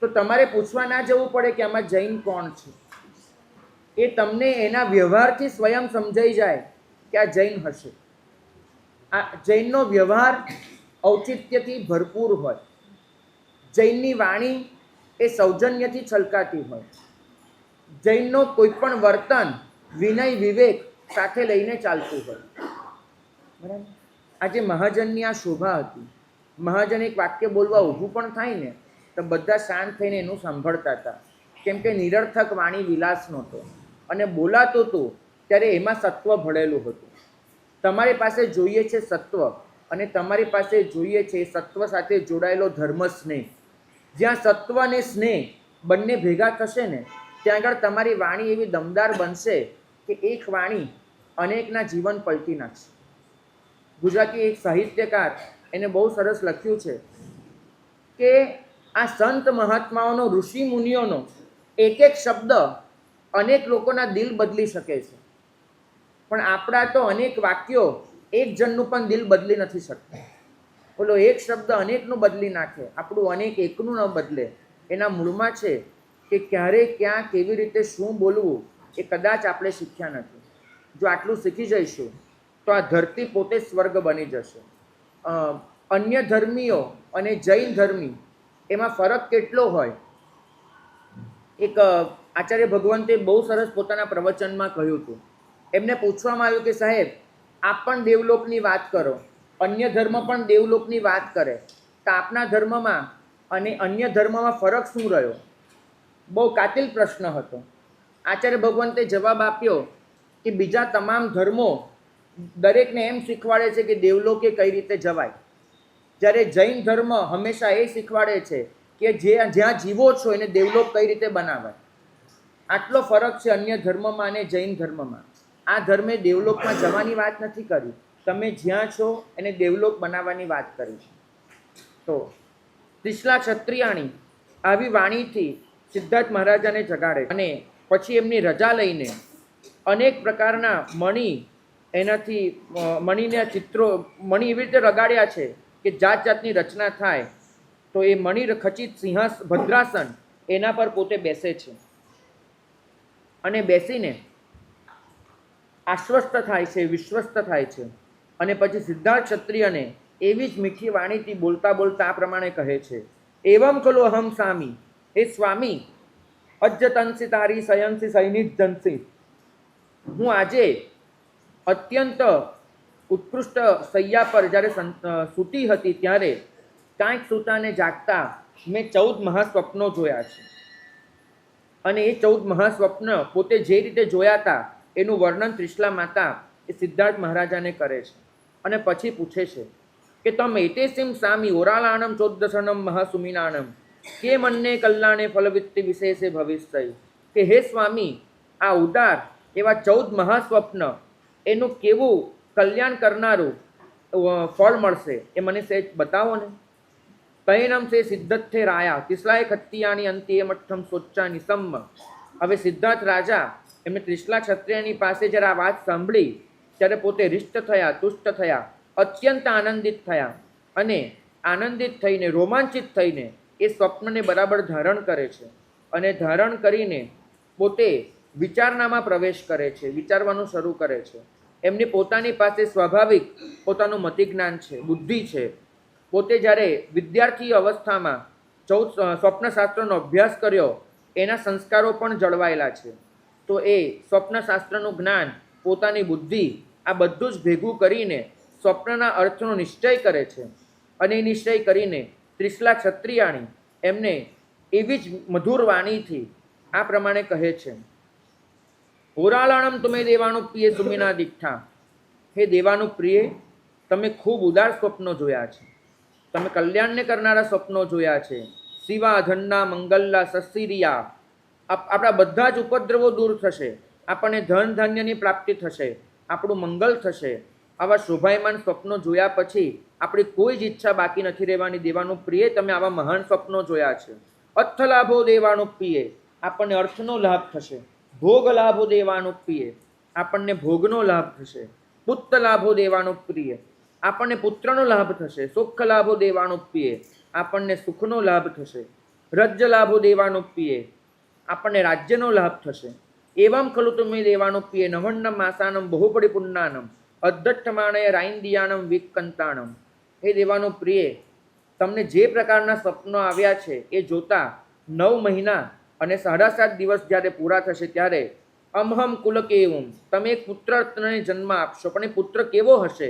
તો તમારે પૂછવા ના જવું પડે કે આમાં જૈન કોણ છે. એ તમને એના વ્યવહારથી સ્વયં સમજાઈ જાય કે આ જૈન હશે. આ જૈનનો વ્યવહાર ઔચિત્યથી ભરપૂર હોય. જૈનની વાણી એ સૌજન્યથી છલકાતી હોય. જૈનનો કોઈ પણ વર્તન વિનય વિવેક સાથે લઈને ચાલતું હોય. બરાબર? આજે મહાજનની આ શોભા હતી. મહાજન એક વાક્ય બોલવા ઊભું પણ થાય ને તો બધા શાંત થઈને એનું સાંભળતા હતા, કેમ કે નિરર્થક વાણી વિલાસ નહોતો અને બોલાતું હતું ત્યારે એમાં સત્વ ભળેલું હતું. તમારી પાસે જોઈએ છે સત્વ, અને તમારી પાસે જોઈએ છે સત્વ સાથે જોડાયેલો ધર્મ સ્નેહ. જ્યાં સત્વ અને સ્નેહ બંને ભેગા થશે ને, ત્યાં આગળ તમારી વાણી એવી દમદાર બનશે કે એક વાણી અનેકના જીવન પલટી નાખશે. ગુજરાતી એક સાહિત્યકાર એને બહુ સરસ લખ્યું છે કે આ સંત મહાત્માઓનો, ઋષિ મુનિઓનો એક એક શબ્દ અનેક લોકોના દિલ બદલી શકે છે, પણ આપણા તો અનેક વાક્યો એક જણનું પણ દિલ બદલી નથી શકતા. બોલો, એક શબ્દ અનેકનું બદલી નાખે, આપણું અનેક એકનું ન બદલે. એના મૂળમાં છે કે ક્યારે, ક્યાં, કેવી રીતે શું બોલવું એ કદાચ આપણે શીખ્યા નથી. જો આટલું શીખી જઈશું તો આ ધરતી પોતે સ્વર્ગ બની જશે. અન્ય ધર્મીઓ અને જૈન ધર્મી એમાં ફરક કેટલો હોય? એક આચાર્ય ભગવંતે બહુ સરસ પોતાના પ્રવચનમાં કહ્યું હતું. એમને પૂછવામાં આવ્યું કે સાહેબ, આપ પણ દેવલોકની વાત કરો, અન્ય ધર્મ પણ દેવલોકની વાત કરે, તો આપના ધર્મમાં અને અન્ય ધર્મમાં ફરક શું રહ્યો? બહુ કાતિલ પ્રશ્ન હતો. આચાર્ય ભગવંતે જવાબ આપ્યો કે બીજા તમામ ધર્મો દરેકને એમ શીખવાડે છે કે દેવલોકે કઈ રીતે જવાય, જ્યારે જૈન ધર્મ હંમેશા એ શીખવાડે છે કે જ્યાં જીવો છો એને દેવલોક કઈ રીતે બનાવાય. આટલો ફરક છે અન્ય ધર્મમાં અને જૈન ધર્મમાં. આ ધર્મે દેવલોકમાં જવાની વાત નથી કરી, તમે જ્યાં છો એને દેવલોક બનાવવાની વાત કરી છે. તો ત્રિશલા ક્ષત્રિયાણી આવી વાણીથી સિદ્ધાર્થ મહારાજાને જગાડે, અને પછી એમની રજા લઈને અનેક પ્રકારના મણિ, એનાથી મણિના ચિત્રો, મણિ એવી રીતે રગાડ્યા છે કે જાત જાતની રચના થાય. તો એ મણિ ખચિત ભદ્રાસન એના પર પોતે બેસે છે, અને બેસીને આશ્વસ્ત થાય છે, વિશ્વસ્ત થાય છે. અને પછી સિદ્ધાર્થ ક્ષત્રિયને એવી જ મીઠી વાણીથી બોલતા બોલતા આ પ્રમાણે કહે છે, એવમ ખલો અહમ સ્વામી, હે સ્વામી, અજ્જતંસી તારી સયંસી સૈનિધ્યંસી. હું આજે અત્યંત ઉત્કૃષ્ટ શૈયા પર જ્યારે સૂતી હતી ત્યારે કાંઈક સૂતાને જાગતા મેં 14 મહાસ્વપ્નો જોયા છે. અને એ 14 મહાસ્વપ્ન પોતે જે રીતે જોયા હતા એનું વર્ણન ત્રિશલા માતા એ સિદ્ધાર્થ મહારાજાને કરે છે. અને પછી પૂછે છે કે તમ એતેસિમ સામી ઓરાલાણમ ચોદ્દશનમ મહાસુમિનાણમ કે મન્ને કલ્યાણે ફલવિત્તિ વિશેષે ભવિષ્ય. કે હે સ્વામી, આ ઉદાર એવા 14 મહાસ્વપ્ન એનું કેવું કલ્યાણ કરનારું ફળ મળશે એ મને સહેજ બતાવો ને. તૈનમ સે સિદ્ધથે રાયા ત્રિશલાએ ખત્તિયાની અંત્યે મઠ્ઠમ સોચ્ચાની સમ્મ. હવે સિદ્ધાર્થ રાજા એમને ત્રિશલા ક્ષત્રિયની પાસે જ્યારે આ વાત સાંભળી ત્યારે પોતે રિષ્ટ થયા, તુષ્ટ થયા, અત્યંત આનંદિત થયા, અને આનંદિત થઈને, રોમાંચિત થઈને એ સ્વપ્નને બરાબર ધારણ કરે છે. અને ધારણ કરીને પોતે વિચારણામાં પ્રવેશ કરે છે, વિચારવાનું શરૂ કરે છે. એમની પોતાની પાસે સ્વાભાવિક પોતાનું મતિજ્ઞાન છે, બુદ્ધિ છે. પોતે જ્યારે વિદ્યાર્થી અવસ્થામાં 14 સ્વપ્નશાસ્ત્રનો અભ્યાસ કર્યો, એના સંસ્કારો પણ જળવાયેલા છે. તો એ સ્વપ્નશાસ્ત્રનું જ્ઞાન, પોતાની બુદ્ધિ, આ બધું જ ભેગું કરીને સ્વપ્નના અર્થનો નિશ્ચય કરે છે. અને એ નિશ્ચય કરીને ત્રિશલા ક્ષત્રિયાણી એમને એવી જ મધુર વાણીથી આ પ્રમાણે કહે છે, હોરાલાણમ તમે દેવાનું પ્રિય સુમિના દીઠા. હે દેવાનું પ્રિય, તમે ખૂબ ઉદાર સ્વપ્નો જોયા છે, તમે કલ્યાણને કરનારા સ્વપ્નો જોયા છે. શિવા ધનના મંગલલા સસ્સિરિયા, આપણા બધા જ ઉપદ્રવો દૂર થશે, આપણને ધન ધાન્યની પ્રાપ્તિ થશે, આપણું મંગલ થશે. આવા શોભાયમાન સ્વપ્નો જોયા પછી આપણી કોઈ જ ઈચ્છા બાકી નથી રહેવાની. દેવાનું પ્રિય, તમે આવા મહાન સ્વપ્નો જોયા છે. અર્થ લાભો દેવાનું પ્રિય, આપણને અર્થનો લાભ થશે. ભોગ લાભો દેવાનું પ્રિય, આપણને ભોગનો લાભ થશે. પુત્ર લાભો દેવાનું પ્રિય, આપણને પુત્રનો લાભ થશે. સુખ લાભો દેવાનું પ્રિય, આપણને સુખનો લાભ થશે. રજ્ય લાભો દેવાનું પ્રિય, આપણને રાજ્યનો લાભ થશે. એવમ ખલુ તમે દેવાનું પ્રિય નવન્નમ આસાનમ બહુપડી પુન્નાનમ અદ્ધઠમાણય રાઇન્દિયાનમ વિકંતાણમ. હે દેવાનું પ્રિય, તમને જે પ્રકારના સ્વપ્નો આવ્યા છે એ જોતા 9 મહિના અને 7.5 દિવસ જ્યારે પૂરા થશે ત્યારે અમહમ કુલ કેવું, તમે એક પુત્રને જન્મ આપશો. પણ એ પુત્ર કેવો હશે?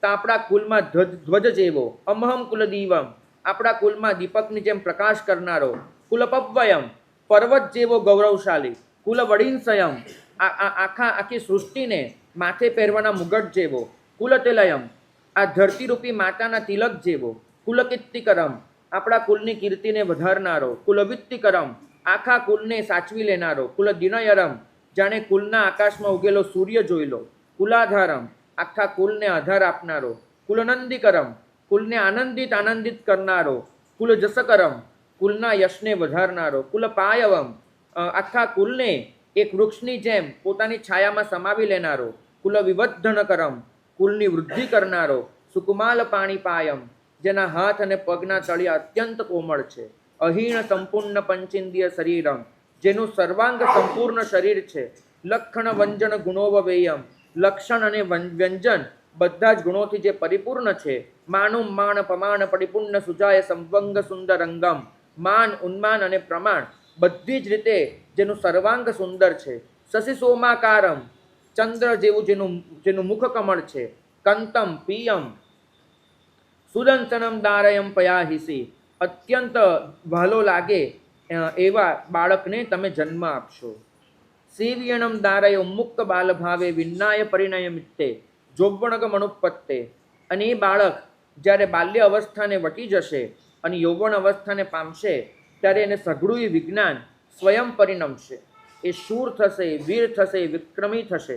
તો આપણા કુલમાં ધ્વજ જેવો. અમહમ કુલ દીવમ, આપણા કુલમાં દીપકની જેમ પ્રકાશ કરનારો. કુલપવ્યમ, પર્વત જેવો ગૌરવશાળી. કુલ વડિંસયમ, આખી સૃષ્ટિને માથે પહેરવાના મુગટ જેવો, કુલતિલયમ આ ધરતીરૂપી માતાના તિલક જેવો, કુલકીર્તિકરમ આપણા કુલની કીર્તિને વધારનારો, કુલવિત્તિકરમ આખા કુલને સાચવી લેનારો, કુલદિનયરમ જાણે કુલના આકાશમાં ઉગેલો સૂર્ય જોઈ લો, કુલાધારમ આખા કુલને આધાર આપનારો, કુલનંદીકરમ કુલને આનંદિત કરનારો, કુલજસકરમ કુલના યશને વધારનારો, કુલપાયવમ આખા કુલને એક વૃક્ષની જેમ પોતાની છાયામાં સમાવી લેનારો, કુલવિવર્ધનકરમ કુલની વૃદ્ધિ કરનારો, સુકુમાલ પાણીપાયમ જેના હાથ અને પગના તળિયા અત્યંત કોમળ છે, અહીણ સંપૂર્ણ પંચેન્દ્રિય શરીરમ જેનું સર્વાંગ સંપૂર્ણ શરીર છે, લક્ષણ વ્યંજન ગુણોવવેયમ લક્ષણ અને વ્યંજન બધા જ ગુણોથી જે પરિપૂર્ણ છે, માનું માણ પમાણ પરિપૂર્ણ સુજાય સંવંગ સુંદર અંગમ માન ઉન્માન અને પ્રમાણ બધી જ રીતે જેનું સર્વાંગ સુંદર છે, શશી સોમાકારમ ચંદ્ર જેવું જેનું મુખ કમળ છે, કંતમ પિયમ સુદંસનમ દારયમ પયાહિસી અત્યંત ભાલો લાગે એવા બાળકને તમે જન્મ આપશો, શિવ્યણમ દારય ઉન્મુક્ત બાલભાવે વિન્નાય પરિણય મિત્તે જોવણગ મનુપત્તે અને એ બાળક જ્યારે બાલ્ય અવસ્થાને વટી જશે અને યૌવન અવસ્થાને પામશે ત્યારે એને સઘળું વિજ્ઞાન સ્વયં પરિણમશે, એ શૂર થશે, વીર થશે, વિક્રમી થશે,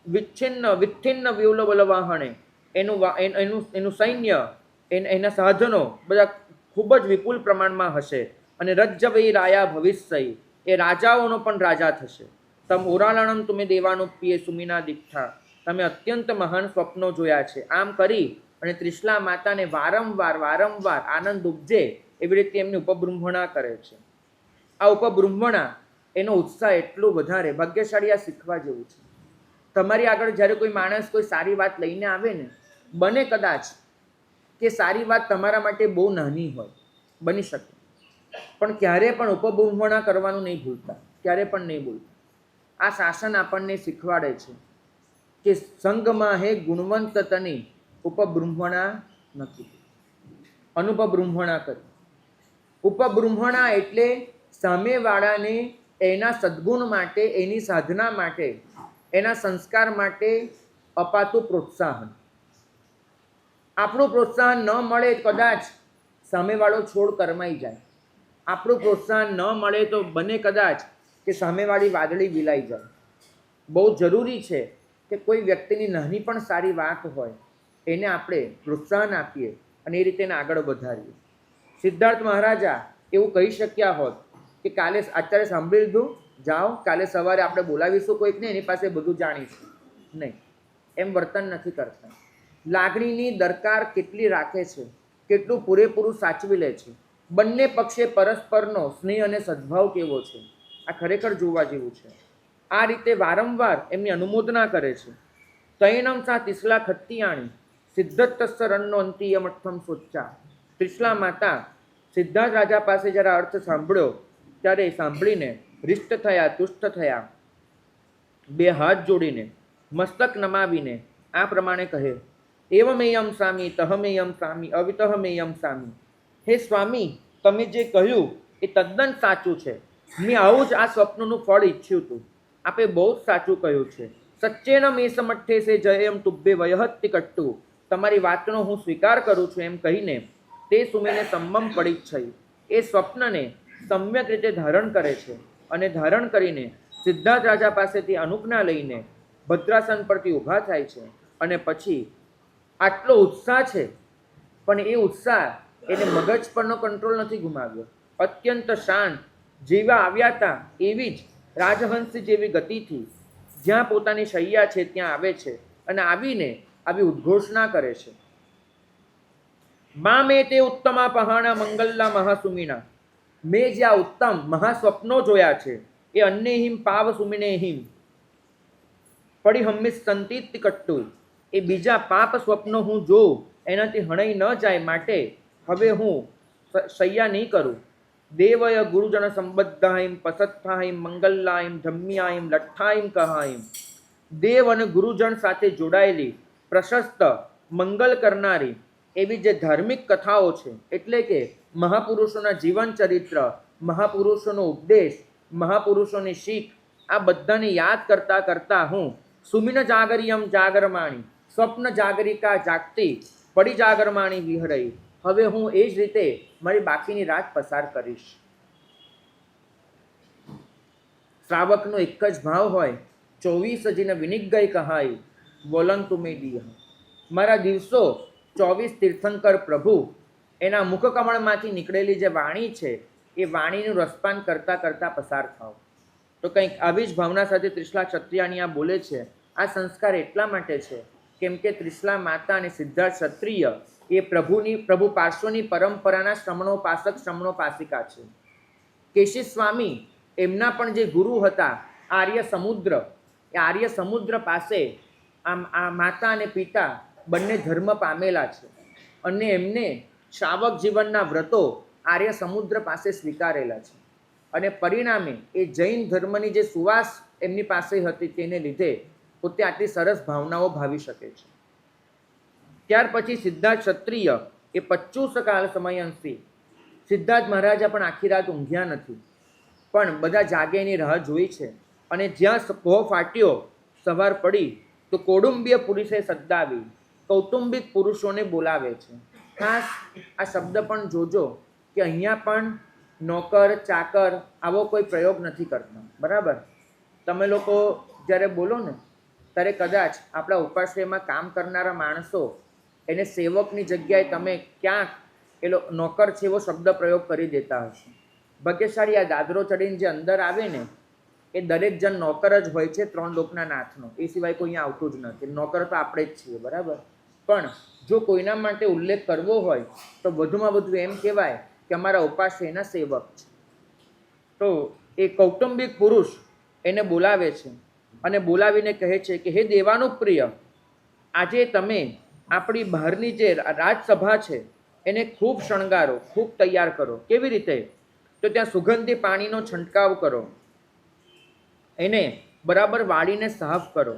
વિચ્છિન્ન વ્યુલબલવાહણે એનું સૈન્ય એના સાધનો બધા ખૂબ જ વિપુલ પ્રમાણમાં હશે, અને રજ્જવૈ રાયા ભવિષ્ય એ રાજાઓનો પણ રાજા થશે, તમ ઓરાલણમ તમે દેવાનું પીએ સુમિના દીક્ષા તમે અત્યંત મહાન સ્વપ્નો જોયા છે, આમ કરી અને ત્રિશલા માતાને વારંવાર આનંદ ઉપજે એવી રીતે એમની ઉપબૃંહણા કરે છે. આ ઉપબૃંહણા એનો ઉત્સાહ એટલો વધારે ભાગ્યશાળી આ શીખવા જેવું છે. તમારી આગળ જ્યારે કોઈ માણસ કોઈ સારી વાત લઈને આવે ને, બને કદાચ કે સારી વાત તમારા માટે બહુ નાની હોય, બની શકે, પણ ક્યારે પણ ઉપબૃંહણા કરવાનું નહીં ભૂલતા, ક્યારે પણ નહીં ભૂલતા. આ શાસન આપણને શીખવાડે છે કે સંગમાં હે ગુણવંત તની ઉપબૃંહણા નથી, અનુપબૃંહણા કરી. ઉપબૃંહણા એટલે સામેવાળાને એના સદ્ગુણ માટે, એની સાધના માટે, એના સંસ્કાર માટે અપાતું પ્રોત્સાહન. આપણું પ્રોત્સાહન ન મળે કદાચ સામેવાળો છોડ કરમાઈ જાય, આપણું પ્રોત્સાહન ન મળે તો બને કદાચ કે સામેવાળી વાદળી વિલાઈ જાય. બહુ જરૂરી છે કે કોઈ વ્યક્તિની નાની પણ સારી વાત હોય એને આપણે પ્રોત્સાહન આપીએ અને એ રીતે એને આગળ વધારીએ. સિદ્ધાર્થ મહારાજા એવું કહી શક્યા હોત કે કાલે અત્યારે સાંભળી લીધું, જાઓ કાલે સવારે આપણે બોલાવીશું કોઈકને, એની પાસે બધું જાણીશું. નહીં, એમ વર્તન નથી કરતા. લાગણીની દરકાર કેટલી રાખે છે, કેટલું પૂરેપૂરું સાચવી લે છે, બંને પક્ષે પરસ્પરનો સ્નેહ અને સદ્ભાવ કેવો છે, આ ખરેખર જોવા જેવું છે. આ રીતે વારંવાર એમની અનુમોદના કરે છે. તૈણમ સા તિસલા ખત્તિયાણી સિદ્ધતસ્સ રણનો અંતિયમઠમ સોચ્ચા. ત્રિશલા માતા સિદ્ધાર્થ રાજા પાસે જ્યારે અર્થ સાંભળ્યો ત્યારે સાંભળીને હૃષ્ટ થયા, તુષ્ટ થયા, બે હાથ જોડીને મસ્તક નમાવીને આ પ્રમાણે કહે, એવમેયમ સ્વામી તહમેયમ સ્વામી અવિતહમેયમ સ્વામી. હે સ્વામી, તમે જે કહ્યું એ તદ્દન સાચું છે, મેં આવું જ આ સ્વપ્નનું ફળ ઈચ્છ્યું હતું, આપે બહુ જ સાચું કહ્યું છે. સચ્ચેન મે સમઠ્ઠે સે જયમ તુભ્ય વયહત્તિ કટ્ટુ. તમારી વાતનો હું સ્વીકાર કરું છું એમ કહીને તે સુમીને સંમમ પડીચ્છઈ એ સ્વપ્નને સમ્યક રીતે ધારણ કરે છે, અને ધારણ કરીને સિદ્ધાર્થ રાજા પાસેથી અનુજ્ઞા લઈને ભદ્રાસન પરથી ઊભા થાય છે. અને પછી આટલો ઉત્સાહ છે, પણ એ ઉત્સાહ એને મગજ પરનો કંટ્રોલ નથી ગુમાવ્યો. અત્યંત શાંત, જેવા આવ્યા હતા એવી જ રાજહંસ જેવી ગતિથી જ્યાં પોતાની શૈયા છે ત્યાં આવે છે, અને આવીને આવી ઉદ્ઘોષણા કરે છે. મા મેં તે ઉત્તમા પહાણા મંગલના મહાસુમિના. મેં જે આ ઉત્તમ મહાસ્વપ્નો જોયા છે એ અન્ય હિમ પાવ સુમિને હિમ પડી હમ્મિસ સંતિત કટ્ટુ. એ બીજા પાપ સ્વપ્નો હું જોઉં એનાથી હણાઈ ન જાય માટે હવે હું શૈયા નહીં કરું. દેવય ગુરુજન સંબદ્ધાઈમ પસત્થાઈમ મંગલ્લાઈમ ધમ્યાઈમ લઠ્ઠાઈમ કહાઈમ. દેવ અને ગુરુજન સાથે જોડાયેલી પ્રશસ્ત મંગલ કરનારી એવી જે ધાર્મિક કથાઓ છે, એટલે કે મહાપુરુષોના જીવન ચરિત્ર, મહાપુરુષોનો ઉપદેશ, મહાપુરુષોની શીખ, આ બધાને યાદ કરતા કરતા હું સુમિન જાગરિયમ જાગરમાણી સ્વપ્ન જાગરિકા જાગતી પડી જાગરમાણી વિહરઈ. હવે હું એ જ રીતે મારી બાકીની રાત પસાર કરીશ. શ્રાવકનો એક જ ભાવ હોય, 24 જીને વિનિક ગઈ કહાઈ બોલન તુમે દીહ. મારા દિવસો 24 તીર્થંકર પ્રભુ એના મુખકમળમાંથી નીકળેલી જે વાણી છે એ વાણીનું રસપાન કરતાં કરતાં પસાર થાવ. તો કંઈક આવી જ ભાવના સાથે ત્રિશલા ક્ષત્રિયાણી આ બોલે છે. આ સંસ્કાર એટલા માટે છે કેમ કે ત્રિશલા માતા અને સિદ્ધાર્થ ક્ષત્રિય એ પ્રભુ પાર્શ્વની પરંપરાના શ્રમણોપાસક શ્રમણોપાસિકા છે. કેશી સ્વામી એમના પણ જે ગુરુ હતા આર્ય સમુદ્ર, એ આર્ય સમુદ્ર પાસે આ માતા અને પિતા બંને ધર્મ પામેલા છે અને એમને શ્રાવક જીવનના વ્રતો આર્ય સમુદ્ર પાસે સ્વીકારેલા છે અને પરિણામે એ જૈન ધર્મની જે સુવાસ એમની પાસે હતી તેને લીધે પોતે આટલી સરસ ભાવનાઓ ભાવી શકે છે. ત્યાર પછી સિદ્ધાર્થ ક્ષત્રિય એ 25 કાળ સમયંશી. સિદ્ધાર્થ મહારાજા પણ આખી રાત ઊંઘ્યા નથી, પણ બધા જાગે એની રાહ જોઈ છે. અને જ્યાં પો ફાટ્યો સવાર પડી તો કૌટુંબિય પુરુષે સદ્દાવી, કૌટુંબિક પુરુષોને બોલાવે છે. ખાસ આ શબ્દ પણ જોજો કે અહીંયા પણ નોકર ચાકર આવો કોઈ પ્રયોગ નથી કરતા. બરાબર, તમે લોકો જ્યારે બોલો ને ત્યારે કદાચ આપણા ઉપાશ્રયમાં કામ કરનારા માણસો એને સેવકની જગ્યાએ તમે ક્યાંક નોકર છે એવો શબ્દ પ્રયોગ કરી દેતા હશો. ભાગ્યશાળી આ દાદરો ચડીને જે અંદર આવે ને એ દરેક જણ નોકર જ હોય છે 3 લોકના નાથનો, એ સિવાય કોઈ અહીંયા આવતું જ નથી. નોકર તો આપણે જ છીએ. બરાબર, પણ જો કોઈના માટે ઉલ્લેખ કરવો હોય તો વધુમાં વધુ એમ કહેવાય કે અમારા ઉપાશ્રયના સેવક છે. તો એ કૌટુંબિક પુરુષ એને બોલાવે છે અને બોલાવીને કહે છે કે હે દેવાનુપ્રિય, આજે તમે આપણી બહારની જે રાજસભા છે એને ખૂબ શણગારો, ખૂબ તૈયાર કરો. કેવી રીતે? તો ત્યાં સુગંધી પાણીનો છંટકાવ કરો, એને બરાબર વાળીને સાફ કરો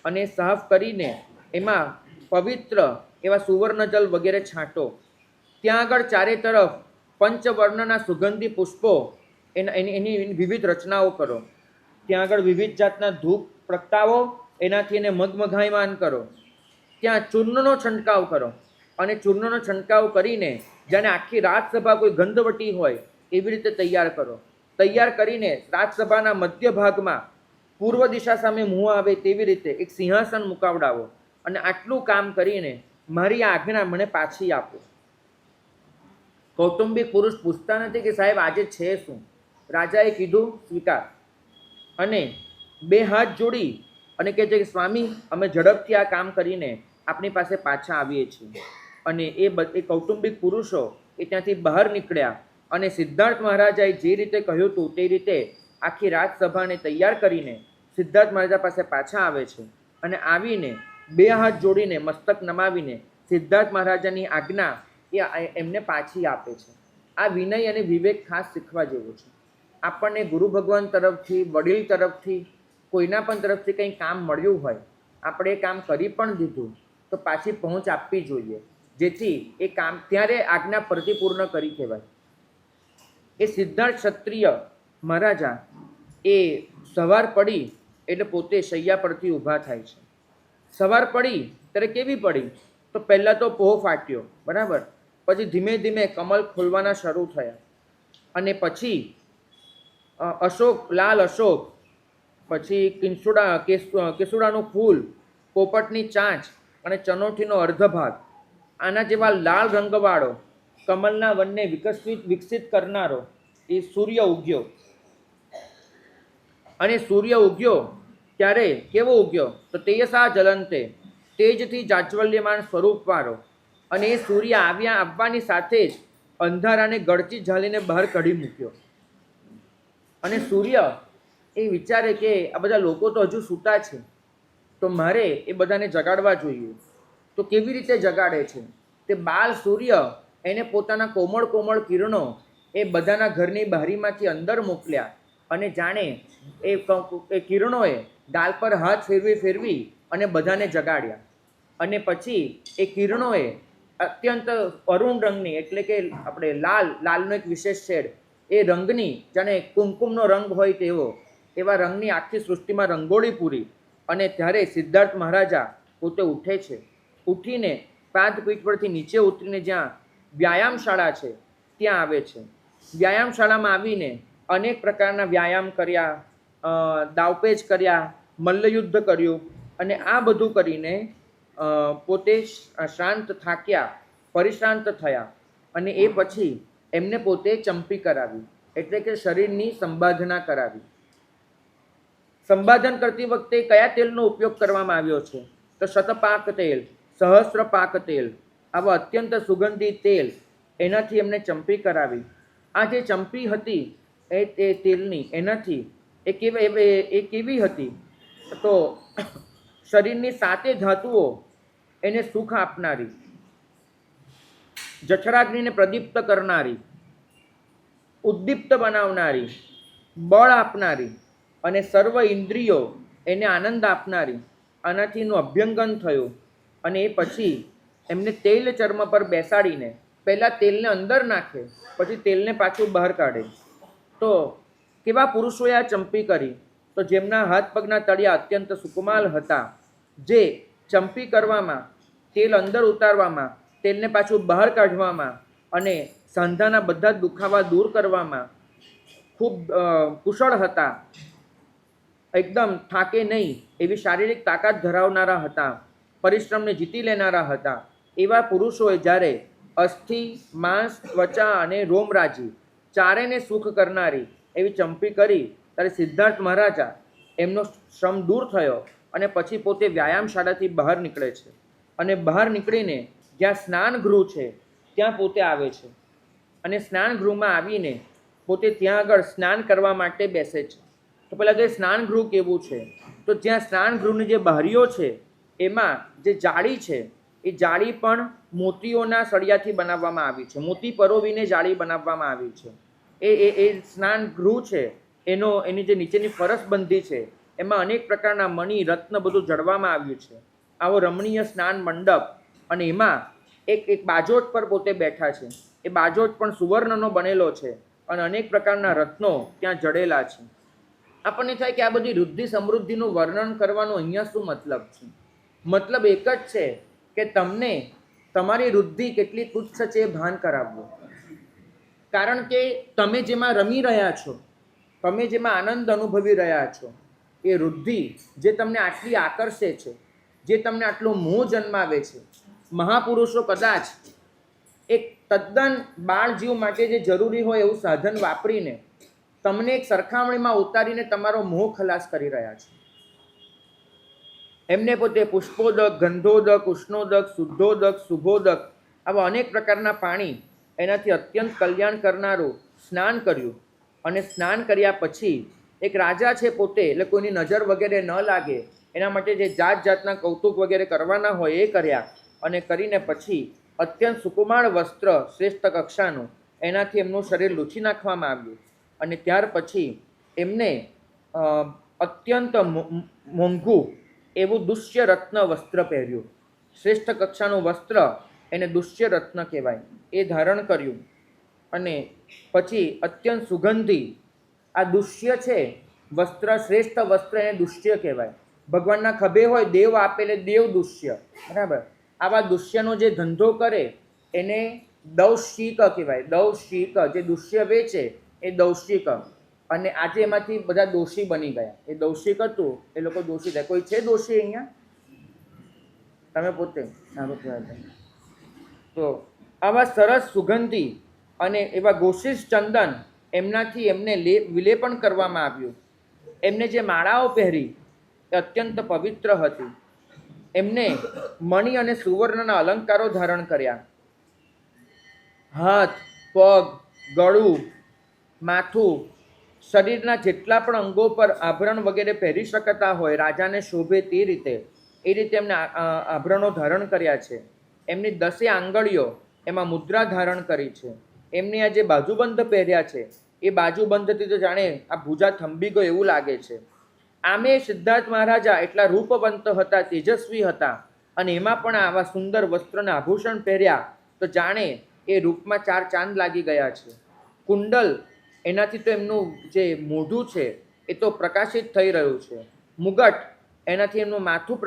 અને સાફ કરીને એમાં પવિત્ર એવા સુવર્ણ જલ વગેરે છાંટો. ત્યાં આગળ ચારે તરફ પંચવર્ણના સુગંધી પુષ્પો એની વિવિધ રચનાઓ કરો. ત્યાં આગળ વિવિધ જાતના ધૂપ પ્રગટાવો, એનાથી એને મગમગાયમાન કરો. ત્યાં ચૂર્ણનો છંટકાવ કરો અને ચૂર્ણનો છંટકાવ કરીને જાણે આખી રાજસભા કોઈ ગંધવટી હોય એવી રીતે તૈયાર કરો. તૈયાર કરીને રાજસભાના મધ્ય ભાગમાં પૂર્વ દિશા સામે મું આવે તેવી રીતે એક સિંહાસન મુકાવડાવો અને આટલું કામ કરીને મારી આજ્ઞા મને પાછી આપો. કૌટુંબિક પુરુષ પૂછતા નથી કે સાહેબ આજે છે શું. રાજાએ કીધું સ્વીકાર, અને 2 હાથ જોડી અને કહે છે કે સ્વામી અમે ઝડપથી આ કામ કરીને આપણી પાસે પાછા આવીએ છીએ. અને એ કૌટુંબિક પુરુષો એ ત્યાંથી બહાર નીકળ્યા અને સિદ્ધાર્થ મહારાજાએ જે રીતે કહ્યું હતું તે રીતે આખી રાજસભાને તૈયાર કરીને સિદ્ધાર્થ મહારાજા પાસે પાછા આવે છે અને આવીને 2 હાથ જોડીને મસ્તક નમાવીને સિદ્ધાર્થ મહારાજાની આજ્ઞા એ એમને પાછી આપે છે. આ વિનય અને વિવેક ખાસ શીખવા જેવું છે. આપણને ગુરુ ભગવાન તરફથી, વડીલ તરફથી, કોઈના પણ તરફથી કંઈ કામ મળ્યું હોય, આપણે એ કામ કરી પણ દીધું તો પાછી પહોંચ આપવી જોઈએ, જેથી એ કામ ત્યારે આજ્ઞા પ્રતિપૂર્ણ કરી કહેવાય. એ સિદ્ધાર્થ ક્ષત્રિય મહારાજા એ સવાર પડી એટલે પોતે શૈયા પરથી ઊભા થાય છે. સવાર પડી ત્યારે કેવી પડી? તો પહેલાં તો પોહ ફાટ્યો, બરાબર, પછી ધીમે ધીમે કમળ ખોલવાના શરૂ થયા અને પછી અશોક, લાલ અશોક, પછી કેસુડાનું ફૂલ, પોપટની ચાંચ અને ચનોઠીનો અર્ધ ભાગ, આના જેવા લાલ રંગવાળો કમલના વનને વિકસિત કરનારો એ સૂર્ય ઉગ્યો. અને સૂર્ય ઉગ્યો ત્યારે કેવો ઉગ્યો? તો તેજસા જલંતે, તેજથી જાજ્વલ્યમાન સ્વરૂપવાળો. અને એ સૂર્ય આવવાની સાથે જ અંધારાને ગળચી ઝાલીને બહાર કાઢી મૂક્યો. અને સૂર્ય એ વિચારે કે આ બધા લોકો તો હજુ સૂતા છે, તો મારે એ બધાને જગાડવા જોઈએ. તો કેવી રીતે જગાડે છે? તે બાલ સૂર્ય એને પોતાના કોમળ કોમળ કિરણો એ બધાના ઘરની બારીમાંથી અંદર મોકલ્યા અને જાણે એ કિરણોએ ગાલ પર હાથ ફેરવી અને બધાને જગાડ્યા. અને પછી એ કિરણોએ અત્યંત અરુણ રંગની, એટલે કે આપણે લાલનો એક વિશેષ શેડ, એ રંગની જાણે કુમકુમનો રંગ હોય તેવો એવા રંગની આખી સૃષ્ટિમાં રંગોળી પૂરી. અને ત્યારે સિદ્ધાર્થ મહારાજા પોતે ઉઠે છે. ઉઠીને પાદપીઠ પરથી નીચે ઉતરીને જ્યાં વ્યાયામશાળા છે ત્યાં આવે છે. વ્યાયામશાળામાં આવીને અનેક પ્રકારના વ્યાયામ કર્યા, દાવપેચ કર્યા, મલ્લયુદ્ધ કર્યું અને આ બધું કરીને પોતે શાંત થાક્યા, પરિશ્રાંત થયા. અને એ પછી એમને પોતે ચંપી કરાવી, એટલે કે શરીરની સંબાધના કરાવી. સંબાધન કરતી વખતે કયા તેલનો ઉપયોગ કરવામાં આવ્યો છે? તો શતપાક તેલ, સહસ્ત્રપાક તેલ, આવા અત્યંત સુગંધી તેલ, એનાથી એમને ચંપી કરાવી. આ જે ચંપી હતી એ તેલની એનાથી એ કેવી હતી? તો શરીરની 7 ધાતુઓ એને સુખ આપનારી, જઠરાગ્નિને પ્રદીપ્ત કરનારી, ઉદ્દીપ્ત બનાવનારી, બળ આપનારી અને સર્વ ઇન્દ્રિયો એને આનંદ આપનારી. આનાથી એનું અભ્યંગન થયું. અને એ પછી એમને તેલ ચર્મ પર બેસાડીને પહેલાં તેલને અંદર નાખે, પછી તેલને પાછું બહાર કાઢે. તો કેવા પુરુષોએ આ ચંપી કરી? તો જેમના હાથ પગના તળિયા અત્યંત સુકુમાલ હતા, જે ચંપી કરવામાં, તેલ અંદર ઉતારવામાં, તેલને પાછું બહાર કાઢવામાં અને સાંધાના બધા જ દુખાવા દૂર કરવામાં ખૂબ કુશળ હતા. એકદમ થાકે નહીં એવી શારીરિક તાકાત ધરાવનારા હતા, પરિશ્રમને જીતી લેનારા હતા. એવા પુરુષોએ જ્યારે અસ્થિ, માંસ, ત્વચા અને રોમરાજી ચારેને સુખ કરનારી એવી ચંપી કરી, ત્યારે સિદ્ધાર્થ મહારાજા એમનો શ્રમ દૂર થયો અને પછી પોતે વ્યાયામશાળાથી બહાર નીકળે છે. અને બહાર નીકળીને જ્યાં સ્નાન ગૃહ છે ત્યાં પોતે આવે છે. અને સ્નાન ગૃહમાં આવીને પોતે ત્યાં આગળ સ્નાન કરવા માટે બેસે છે. તો પહેલાં તો એ સ્નાન ગૃહ કેવું છે? તો જ્યાં સ્નાન ગૃહની જે બારીઓ છે એમાં જે જાળી છે એ જાળી પણ મોતીઓના સળિયાથી બનાવવામાં આવી છે. મોતી પરોવીને જાળી બનાવવામાં આવી છે. એ સ્નાન ગૃહ છે એની જે નીચેની ફરસબંધી છે એમાં અનેક પ્રકારના મણિ, રત્ન બધું જડવામાં આવ્યું છે. આવો રમણીય સ્નાન મંડપ. અને એમાં એક બાજોટ પર પોતે બેઠા છે. એ બાજોટ પણ સુવર્ણનો બનેલો છે અને અનેક પ્રકારના રત્નો ત્યાં જડેલા છે. આપણને થાય કે આ બધી વૃદ્ધિ સમૃદ્ધિનું વર્ણન કરવાનો અહીંયા શું મતલબ છે? મતલબ એક જ છે કે તમને તમારી વૃદ્ધિ કેટલી તુચ્છ છે એ ભાન કરાવવું. કારણ કે તમે જેમાં રમી રહ્યા છો, તમે જેમાં આનંદ અનુભવી રહ્યા છો, એ વૃદ્ધિ જે તમને આટલી આકર્ષે છે, જે તમને આટલો મોહ જન્માવે છે, મહાપુરુષો કદાચ એક તદ્દન બાળ જીવ માટે જે જરૂરી હોય એવું સાધન વાપરીને તમને એક સરખામણીમાં ઉતારીને તમારો મોહ ખલાસ કરી રહ્યા છે. એમને પોતે પુષ્પોદક, ગંધોદક, ઉષ્ણોદક, શુદ્ધોદક, શુભોદક આવા અનેક પ્રકારના પાણી એનાથી અત્યંત કલ્યાણ કરનારું સ્નાન કર્યું. અને સ્નાન કર્યા પછી એક રાજા છે પોતે, એટલે કોઈની નજર વગેરે ન લાગે એના માટે જે જાત જાતના કૌતુક વગેરે કરવાના હોય એ કર્યા. અને કરીને પછી અત્યંત સુકુમાર વસ્ત્ર શ્રેષ્ઠ કક્ષાનું એનાથી એમનું શરીર લૂછી નાખવામાં આવ્યું. અને ત્યાર પછી એમને અત્યંત મોંઘું એવું દુષ્ય રત્ન વસ્ત્ર પહેર્યું. શ્રેષ્ઠ કક્ષાનું વસ્ત્ર એને દુષ્ય રત્ન કહેવાય, એ ધારણ કર્યું. અને પછી અત્યંત સુગંધી આ દુષ્ય છે વસ્ત્ર, શ્રેષ્ઠ વસ્ત્ર એને દુષ્ય કહેવાય. ભગવાનના ખભે હોય દેવ આપેલે દેવ દુષ્ય, બરાબર. આવા દુષ્યનો જે ધંધો કરે એને દૌશિક કહેવાય. દૌશિક જે દુષ્ય વેચે એ દૌશિક. અને આજે એમાંથી બધા દોષી બની ગયા. એ દૌશિક હતું એ લોકો દોષી થયા. કોઈ છે દોષી અહીંયા? તમે પોતે સારું કહેવાય. તો આવા સરસ સુગંધી અને એવા ગોશિશ ચંદન એમનાથી એમને વિલેપન કરવામાં આવ્યું. એમને જે માળાઓ પહેરી એ અત્યંત પવિત્ર હતી. એમને મણિ અને સુવર્ણના અલંકારો ધારણ કર્યા. હાથ, પગ, ગળું, માથું, શરીરના જેટલા પણ અંગો પર આભરણ વગેરે પહેરી શકતા હોય રાજાને શોભે તે રીતે, એ રીતે એમને આભરણો ધારણ કર્યા છે. એમની 10 આંગળીઓ એમાં મુદ્રા ધારણ કરી છે. એમની આ જે બાજુબંધ પહેર્યા છે એ બાજુબંધથી તો જાણે આ ભૂજા થંભી ગયો એવું લાગે છે. આમે સિદ્ધાર્થ મહારાજા એટલા રૂપવંત હતા, તેજસ્વી હતા, અને એમાં પણ આવા સુંદર વસ્ત્રને આભૂષણ પહેર્યા તો જાણે એ રૂપમાં 4 ચાંદ લાગી ગયા છે. કુંડલ એનાથી તો એમનું જે મોઢું છે એ તો પ્રકાશિત થઈ રહ્યું છે. મુગટ એનાથી એમનું માથું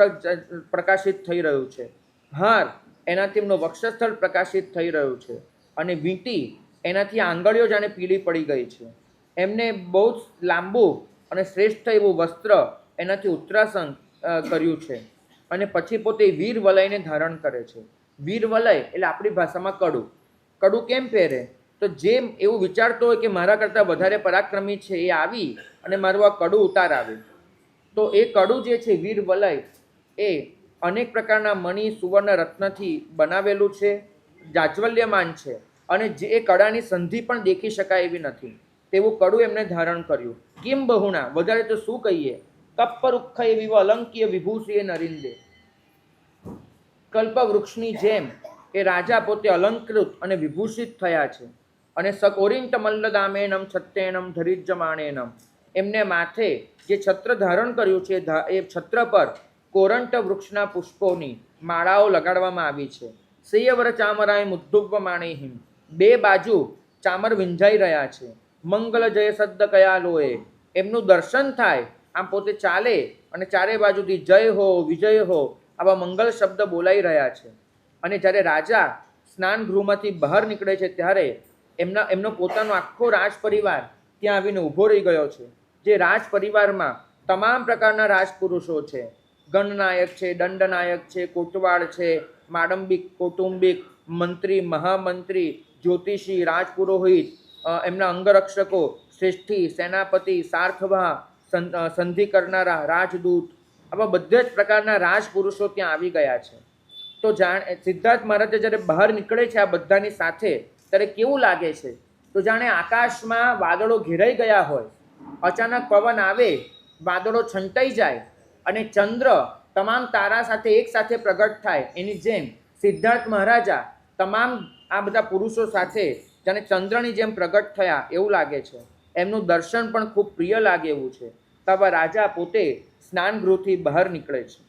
પ્રકાશિત થઈ રહ્યું છે. હાર એનાથી એમનું વક્ષસ્થળ પ્રકાશિત થઈ રહ્યું છે. અને વીંટી એનાથી આંગળીઓ જાણે પીળી પડી ગઈ છે. એમને બહુ જ લાંબુ અને શ્રેષ્ઠ એવું વસ્ત્ર એનાથી ઉત્તરાસન કર્યું છે. અને પછી પોતે વીર વલયને ધારણ કરે છે. વીર વલય એટલે આપણી ભાષામાં કડું. કડું કેમ પહેરે? તો જે એવું વિચારતો હોય કે મારા કરતાં વધારે પરાક્રમી છે એ આવી અને મારું આ કડું ઉતારાવે, તો એ કડું જે છે વીર વલય એ અનેક પ્રકારના મણિ સુવર્ણ રત્નથી બનાવેલું છે, જાજ્વલ્યમાન છે. અને જે એ કડાની સંધિ પણ દેખી શકાય એવી નથી તેવું કડું એમને ધારણ કર્યું. કિમ બહુણા, વધારે તો શું કહીએ. કપ્પરુક્ષ એવી અલંકીય વિભૂષીએ નરિંદે. કલ્પવૃક્ષની જેમ એ રાજા પોતે અલંકૃત અને વિભૂષિત થયા છે. અને સકોરિંત મલ્લદામેનમ છત્રેનમ ધરિજ્યમાણેનમ, એમને માથે જે છત્ર ધારણ કર્યું છે એ છત્ર પર કોરંટ વૃક્ષના પુષ્પોની માળાઓ લગાડવામાં આવી છે. સેયવર ચામરાય મુદ્ધુવ્યમાણેહિમ, બે બાજુ ચામર વિંજાઈ રહ્યા છે. મંગલ જય સદ્દ કયાલોએ, એમનું દર્શન થાય આમ પોતે ચાલે અને ચારે બાજુથી જય હો વિજય હો આવા મંગલ શબ્દ બોલાઈ રહ્યા છે. અને જ્યારે રાજા સ્નાન ગૃહમાંથી બહાર નીકળે છે ત્યારે એમનો પોતાનો આખો રાજ પરિવાર ત્યાં આવીને ઊભો રહી ગયો છે. જે રાજ પરિવારમાં તમામ પ્રકારના રાજપુરુષો છે. ગણનાયક છે, દંડનાયક છે, કોટવાળ છે, માડંબિક, કૌટુંબિક, મંત્રી, મહામંત્રી, જ્યોતિષી, રાજપુરોહિત, એમના અંગરક્ષકો, શ્રેષ્ઠી, સેનાપતિ, સાર્થવા, સંધિ કરનારા, રાજદૂત, આવા બધા જ પ્રકારના રાજપુરુષો ત્યાં આવી ગયા છે. તો સિદ્ધાર્થ મહારાજ જ્યારે બહાર નીકળે છે આ બધાની સાથે ત્યારે કેવું લાગે છે? તો જાણે આકાશમાં વાદળો ઘેરાઈ ગયા હોય, અચાનક પવન આવે, વાદળો છંટાઈ જાય અને ચંદ્ર તમામ તારા સાથે એક સાથે પ્રગટ થાય એની જેમ સિદ્ધાર્થ મહારાજા તમામ આ બધા પુરુષો સાથે જાણે ચંદ્રની જેમ પ્રગટ થયા એવું લાગે છે. એમનું દર્શન પણ ખૂબ પ્રિય લાગે એવું છે. તવા રાજા પોતે સ્નાન ગૃહથી બહાર નીકળે છે.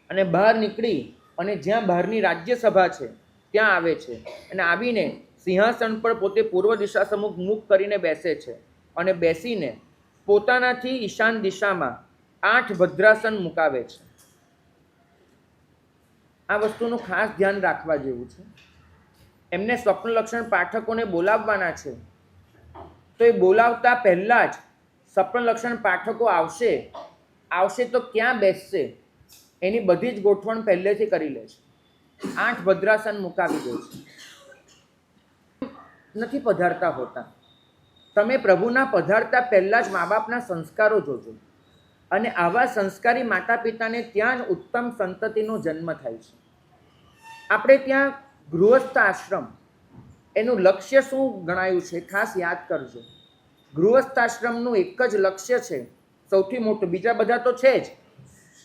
અને બહાર નીકળી અને જ્યાં બહારની રાજ્યસભા છે ત્યાં આવે છે. અને આવીને સિંહાસન પર પોતે પૂર્વ દિશા સમુખ મુખ કરીને બેસે છે. અને બેસીને પોતાનાથી ઈશાન દિશામાં 8 ભદ્રાસન મુકાવે છે. આ વસ્તુનું ખાસ ધ્યાન રાખવા જેવું છે. એમને સ્વપ્ન લક્ષણ પાઠકોને બોલાવવાના છે. તો એ બોલાવતા પહેલાં જ સ્વપ્ન લક્ષણ પાઠકો આવશે તો ક્યાં બેસશે એની બધી જ ગોઠવણ પહેલેથી કરી લે છે. 8 ભદ્રાસન મુકાવી દે છે. નથી પધારતા હોતા. તમે પ્રભુના પધારતા પહેલાં જ મા બાપના સંસ્કારો જોજો. અને આવા સંસ્કારી માતા પિતાને ત્યાં જ ઉત્તમ સંતતિનો જન્મ થાય છે. આપણે ત્યાં ગૃહસ્થ આશ્રમ એનું લક્ષ્ય શું ગણાયું છે ખાસ યાદ કરજો. ગૃહસ્થ આશ્રમનું એક જ લક્ષ્ય છે સૌથી મોટું, બીજા બધા તો છે જ.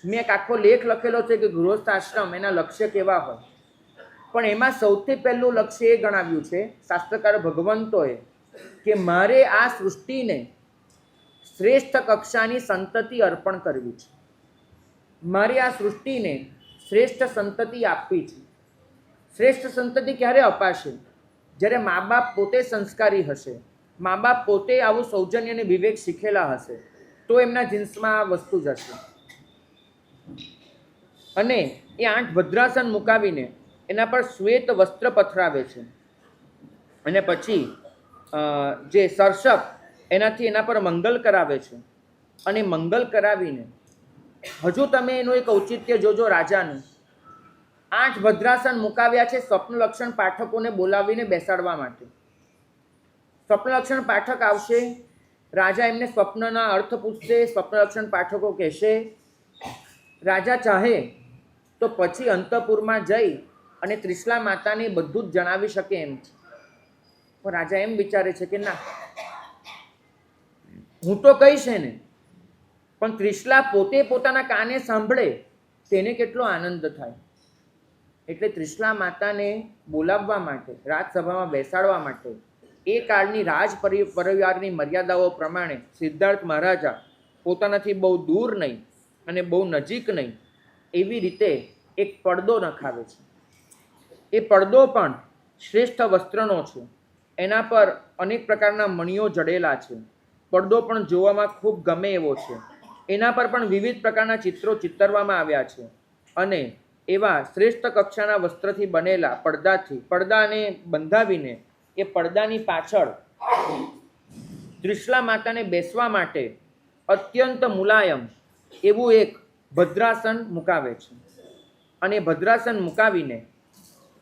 મેં એક આખો લેખ લખેલો છે કે ગૃહસ્થ આશ્રમ એના લક્ષ્ય કેવા હોય, પણ એમાં સૌથી પહેલું લક્ષ્ય એ ગણાવ્યું છે શાસ્ત્રકાર ભગવંતોએ કે મારે આ સૃષ્ટિને શ્રેષ્ઠ કક્ષાની સંતતિ અર્પણ કરવી છે. મારી આ સૃષ્ટિને શ્રેષ્ઠ સંતતિ આપવી છે. શ્રેષ્ઠ સંતતિ ક્યારે અપાશે? જ્યારે મા બાપ પોતે સંસ્કારી હશે, મા બાપ પોતે આવું સૌજન્ય અને વિવેક શીખેલા હશે, તો એમના જીન્સમાં આ વસ્તુ જશે. અને એ 8 ભદ્રાસન મુકાવીને એના પર શ્વેત વસ્ત્ર પથરાવે છે. અને પછી જે સર્ષક એનાથી એના પર મંગલ કરાવે છે. અને મંગલ કરાવીને હજુ તમે એનું એક ઔચિત્ય જોજો રાજાનું. 8 ભદ્રાસન મુકાવ્યા છે સ્વપ્ન લક્ષણ પાઠકોને બોલાવીને બેસાડવા માટે. સ્વપ્ન લક્ષણ પાઠક આવશે, રાજા એમને સ્વપ્નના અર્થ પૂછશે, સ્વપ્ન લક્ષણ પાઠકો કહેશે. રાજા ચાહે તો પછી અંતઃપુરમાં જઈ અને ત્રિશલા માતાને બધું જ જણાવી શકે એમ છે. પણ રાજા એમ વિચારે છે કે ના, હું તો કહીશ ને, પણ ત્રિશલા પોતે પોતાના કાને સાંભળે તેને કેટલો આનંદ થાય. એટલે ત્રિશલા માતાને બોલાવવા માટે, રાજસભામાં બેસાડવા માટે એ કાળની રાજ પરિવારની મર્યાદાઓ પ્રમાણે સિદ્ધાર્થ મહારાજા પોતાનાથી બહુ દૂર નહીં અને બહુ નજીક નહીં એવી રીતે એક પડદો નખાવે છે. એ પડદો પણ શ્રેષ્ઠ વસ્ત્રનો છે. એના પર અનેક પ્રકારના મણિઓ જડેલા છે. પડદો પણ જોવામાં ખૂબ ગમે એવો છે. એના પર પણ વિવિધ પ્રકારના ચિત્રો ચિતરવામાં આવ્યા છે અને એવા શ્રેષ્ઠ કક્ષાના વસ્ત્રથી બનેલા પડદાને બંધાવીને એ પડદાની પાછળ ત્રિશલા માતાને બેસવા માટે અત્યંત મુલાયમ એવું એક ભદ્રાસન મુકાવે છે અને ભદ્રાસન મુકાવીને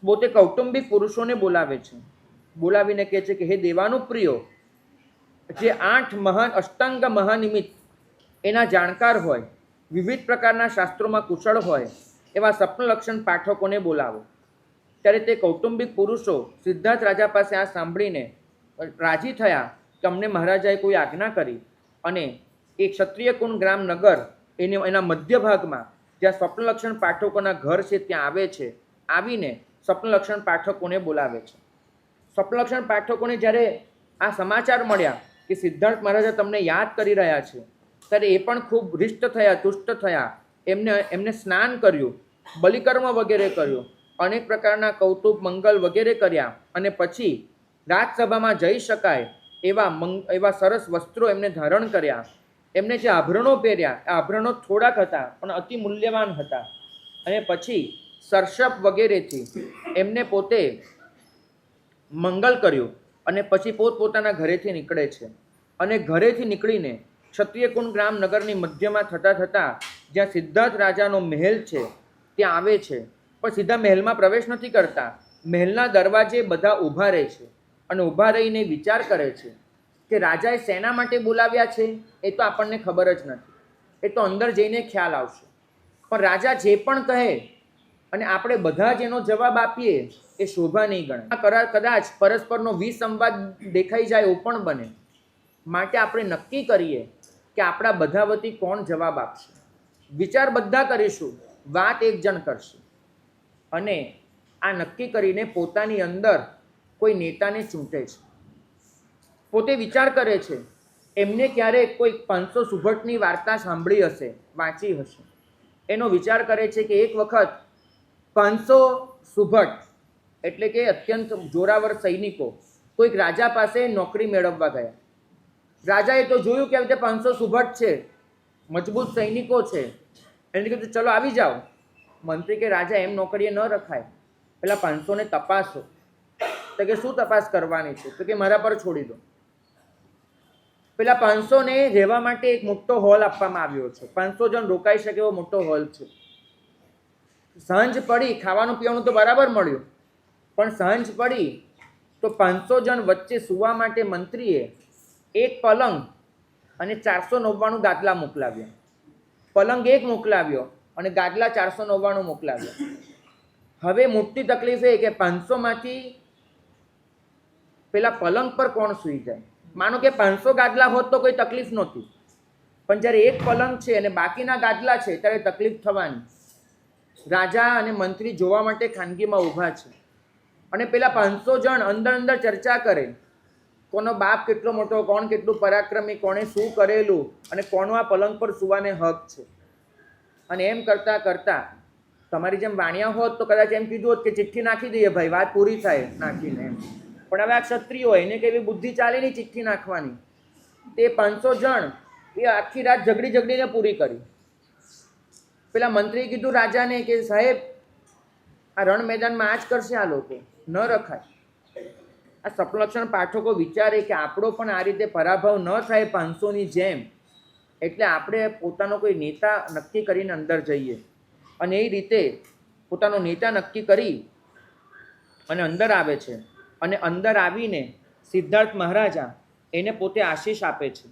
પોતે કૌટુંબિક પુરુષોને બોલાવે છે. બોલાવીને કહે છે કે હે દેવાનુપ્રિયો, જે 8 અષ્ટાંગ મહાનિમિત્ત એના જાણકાર હોય, વિવિધ પ્રકારના શાસ્ત્રોમાં કુશળ હોય એવા સપ્નલક્ષણ પાઠકોને બોલાવો. ત્યારે તે કૌટુંબિક પુરુષો સિદ્ધાર્થ રાજા પાસે આ સાંભળીને રાજી થયા કે અમને મહારાજાએ કોઈ આજ્ઞા કરી અને એ ક્ષત્રિય કુંડ ગ્રામ નગર એના મધ્ય ભાગમાં જ્યાં સ્વપ્નલક્ષણ પાઠકોના ઘર છે ત્યાં આવે છે. આવીને સ્વપ્નલક્ષણ પાઠકોને બોલાવે છે. સ્વપ્નલક્ષણ પાઠકોને જ્યારે આ સમાચાર મળ્યા કે સિદ્ધાર્થ મહારાજા તમને યાદ કરી રહ્યા છે, ત્યારે એ પણ ખૂબ હૃષ્ટ થયા, તુષ્ટ થયા. એમને સ્નાન કર્યું, બલિકર્મ વગેરે કર્યું, અનેક પ્રકારના કૌતુક મંગલ વગેરે કર્યા અને પછી રાજસભામાં જઈ શકાય એવા સરસ વસ્ત્રો એમને ધારણ કર્યા. એમને જે આભરણો પહેર્યા, આ આભરણો થોડાક હતા પણ અતિ મૂલ્યવાન હતા. અને પછી સરસપ વગેરેથી એમને પોતે મંગલ કર્યું અને પછી પોતપોતાના ઘરેથી નીકળે છે. અને ઘરેથી નીકળીને ક્ષત્રિયકુંડ ગ્રામ નગરની મધ્યમાં થતાં જ્યાં સિદ્ધાર્થ રાજાનો મહેલ છે ત્યાં આવે છે. પણ સીધા મહેલમાં પ્રવેશ નથી કરતા. મહેલના દરવાજે બધા ઊભા રહે છે અને ઊભા રહીને વિચાર કરે છે કે રાજાએ શેના માટે બોલાવ્યા છે એ તો આપણને ખબર જ નથી. એ તો અંદર જઈને ખ્યાલ આવશે. પણ રાજા જે પણ કહે અને આપણે બધા જ એનો જવાબ આપીએ એ શોભા નહીં ગણાય. કદાચ પરસ્પરનો વિસંવાદ દેખાઈ જાય એવું પણ બને. માટે આપણે નક્કી કરીએ કે આપણા બધા વતી કોણ જવાબ આપશે. વિચાર બધા કરીશું, વાત એક જણ કરશે. અને આ નક્કી કરીને પોતાની અંદર કોઈ નેતાને ચૂંટે છે. પોતે વિચાર કરે છે. એમને ક્યારેક કોઈ 500 સુભટની વાર્તા સાંભળી હશે, વાંચી હશે. એનો વિચાર કરે છે કે એક વખત 500 સુભટ એટલે કે અત્યંત જોરાવર સૈનિકો કોઈક રાજા પાસે નોકરી મેળવવા ગયા. રાજાએ તો જોયું કે આવી રીતે 500 સુભટ છે, મજબૂત સૈનિકો છે. એને કીધું ચલો આવી જાઓ. મંત્રી કે રાજા એમ નોકરીએ ન રખાય, પેલા 500ને તપાસો. તો કે શું તપાસ કરવાની છે? તો કે મારા પર છોડી દો. પેલા 500ને રહેવા માટે એક મોટો હોલ આપવામાં આવ્યો છે. 500 જણ રોકાઈ શકે એવો મોટો હોલ છે. સાંજ પડી, ખાવાનું પીવાનું તો બરાબર મળ્યું, પણ સાંજ પડી તો 500 જણ વચ્ચે સૂવા માટે મંત્રીએ એક પલંગ અને 499 ગાદલા મોકલાવ્યા. પલંગ એક મોકલાવ્યો અને ગાદલા 499 મોકલાવ્યા. હવે મોટી તકલીફ એ કે 500માંથી પેલા પલંગ પર કોણ સૂઈ જાય? માનો કે 500 ગાદલા હોત તો કોઈ તકલીફ નહોતી, પણ જ્યારે એક પલંગ છે અને બાકીના ગાદલા છે ત્યારે તકલીફ થવાની. રાજા અને મંત્રી જોવા માટે ખાનગીમાં ઊભા છે અને પેલા 500 જણ અંદર ચર્ચા કરે, કોનો બાપ કેટલો મોટો, કોણ કેટલું પરાક્રમી, કોણે શું કરેલું અને કોનો આ પલંગ પર સૂવાને હક છે. અને એમ કરતાં કરતાં તમારી જેમ વાણિયા હોત તો કદાચ એમ કીધું હોત કે ચિઠ્ઠી નાખી દઈએ ભાઈ, વાત પૂરી થાય નાખીને એમ. પણ હવે આ ક્ષત્રિય હોય, એને કેવી બુદ્ધિ ચાલે નહીં ચિઠ્ઠી નાખવાની. તે 500 જણ એ આખી રાત ઝઘડીને પૂરી કરી. પેલા મંત્રીએ કીધું રાજાને કે સાહેબ, આ રણ મેદાનમાં આ જ કરશે આ લોકો, ન રખાય. આ સપ્નલક્ષણ પાઠકો વિચારે કે આપણો પણ આ રીતે પરાભવ ન થાય 500ની જેમ, એટલે આપણે પોતાનો કોઈ નેતા નક્કી કરીને અંદર જઈએ. અને એ રીતે પોતાનો નેતા નક્કી કરી અને અંદર આવે છે. અને અંદર આવીને સિદ્ધાર્થ મહારાજા એને પોતે આશીષ આપે છે.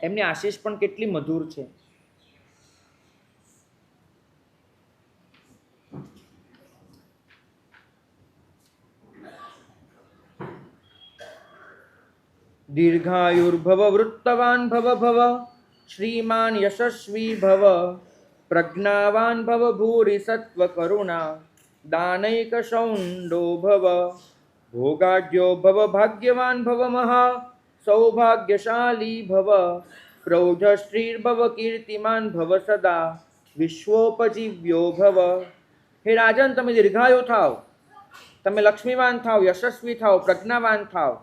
એમની આશીષ પણ કેટલી મધુર છે. દીર્ઘાયુર્ભવ વૃત્તવાન ભવ ભવ, શ્રીમાન યશસ્વી ભવ, પ્રજ્ઞાવાન ભવ ભૂરિ સત્વ કરુણા, દાનૈક શૌંડો ભવ, ભોગાઢ્યો ભવ ભાગ્યવાન ભવ મહા, સૌભાગ્યશાલી ભવ, પ્રૌઢશ્રીર્ભવ કીર્તિમાન ભવ સદા, વિશ્વોપજીવ્યો ભવ. હે રાજન, તમે દીર્ઘાયુ થાવ, તમે લક્ષ્મીવાન થાવ, યશસ્વી થાવ, પ્રજ્ઞાવાન થાવ,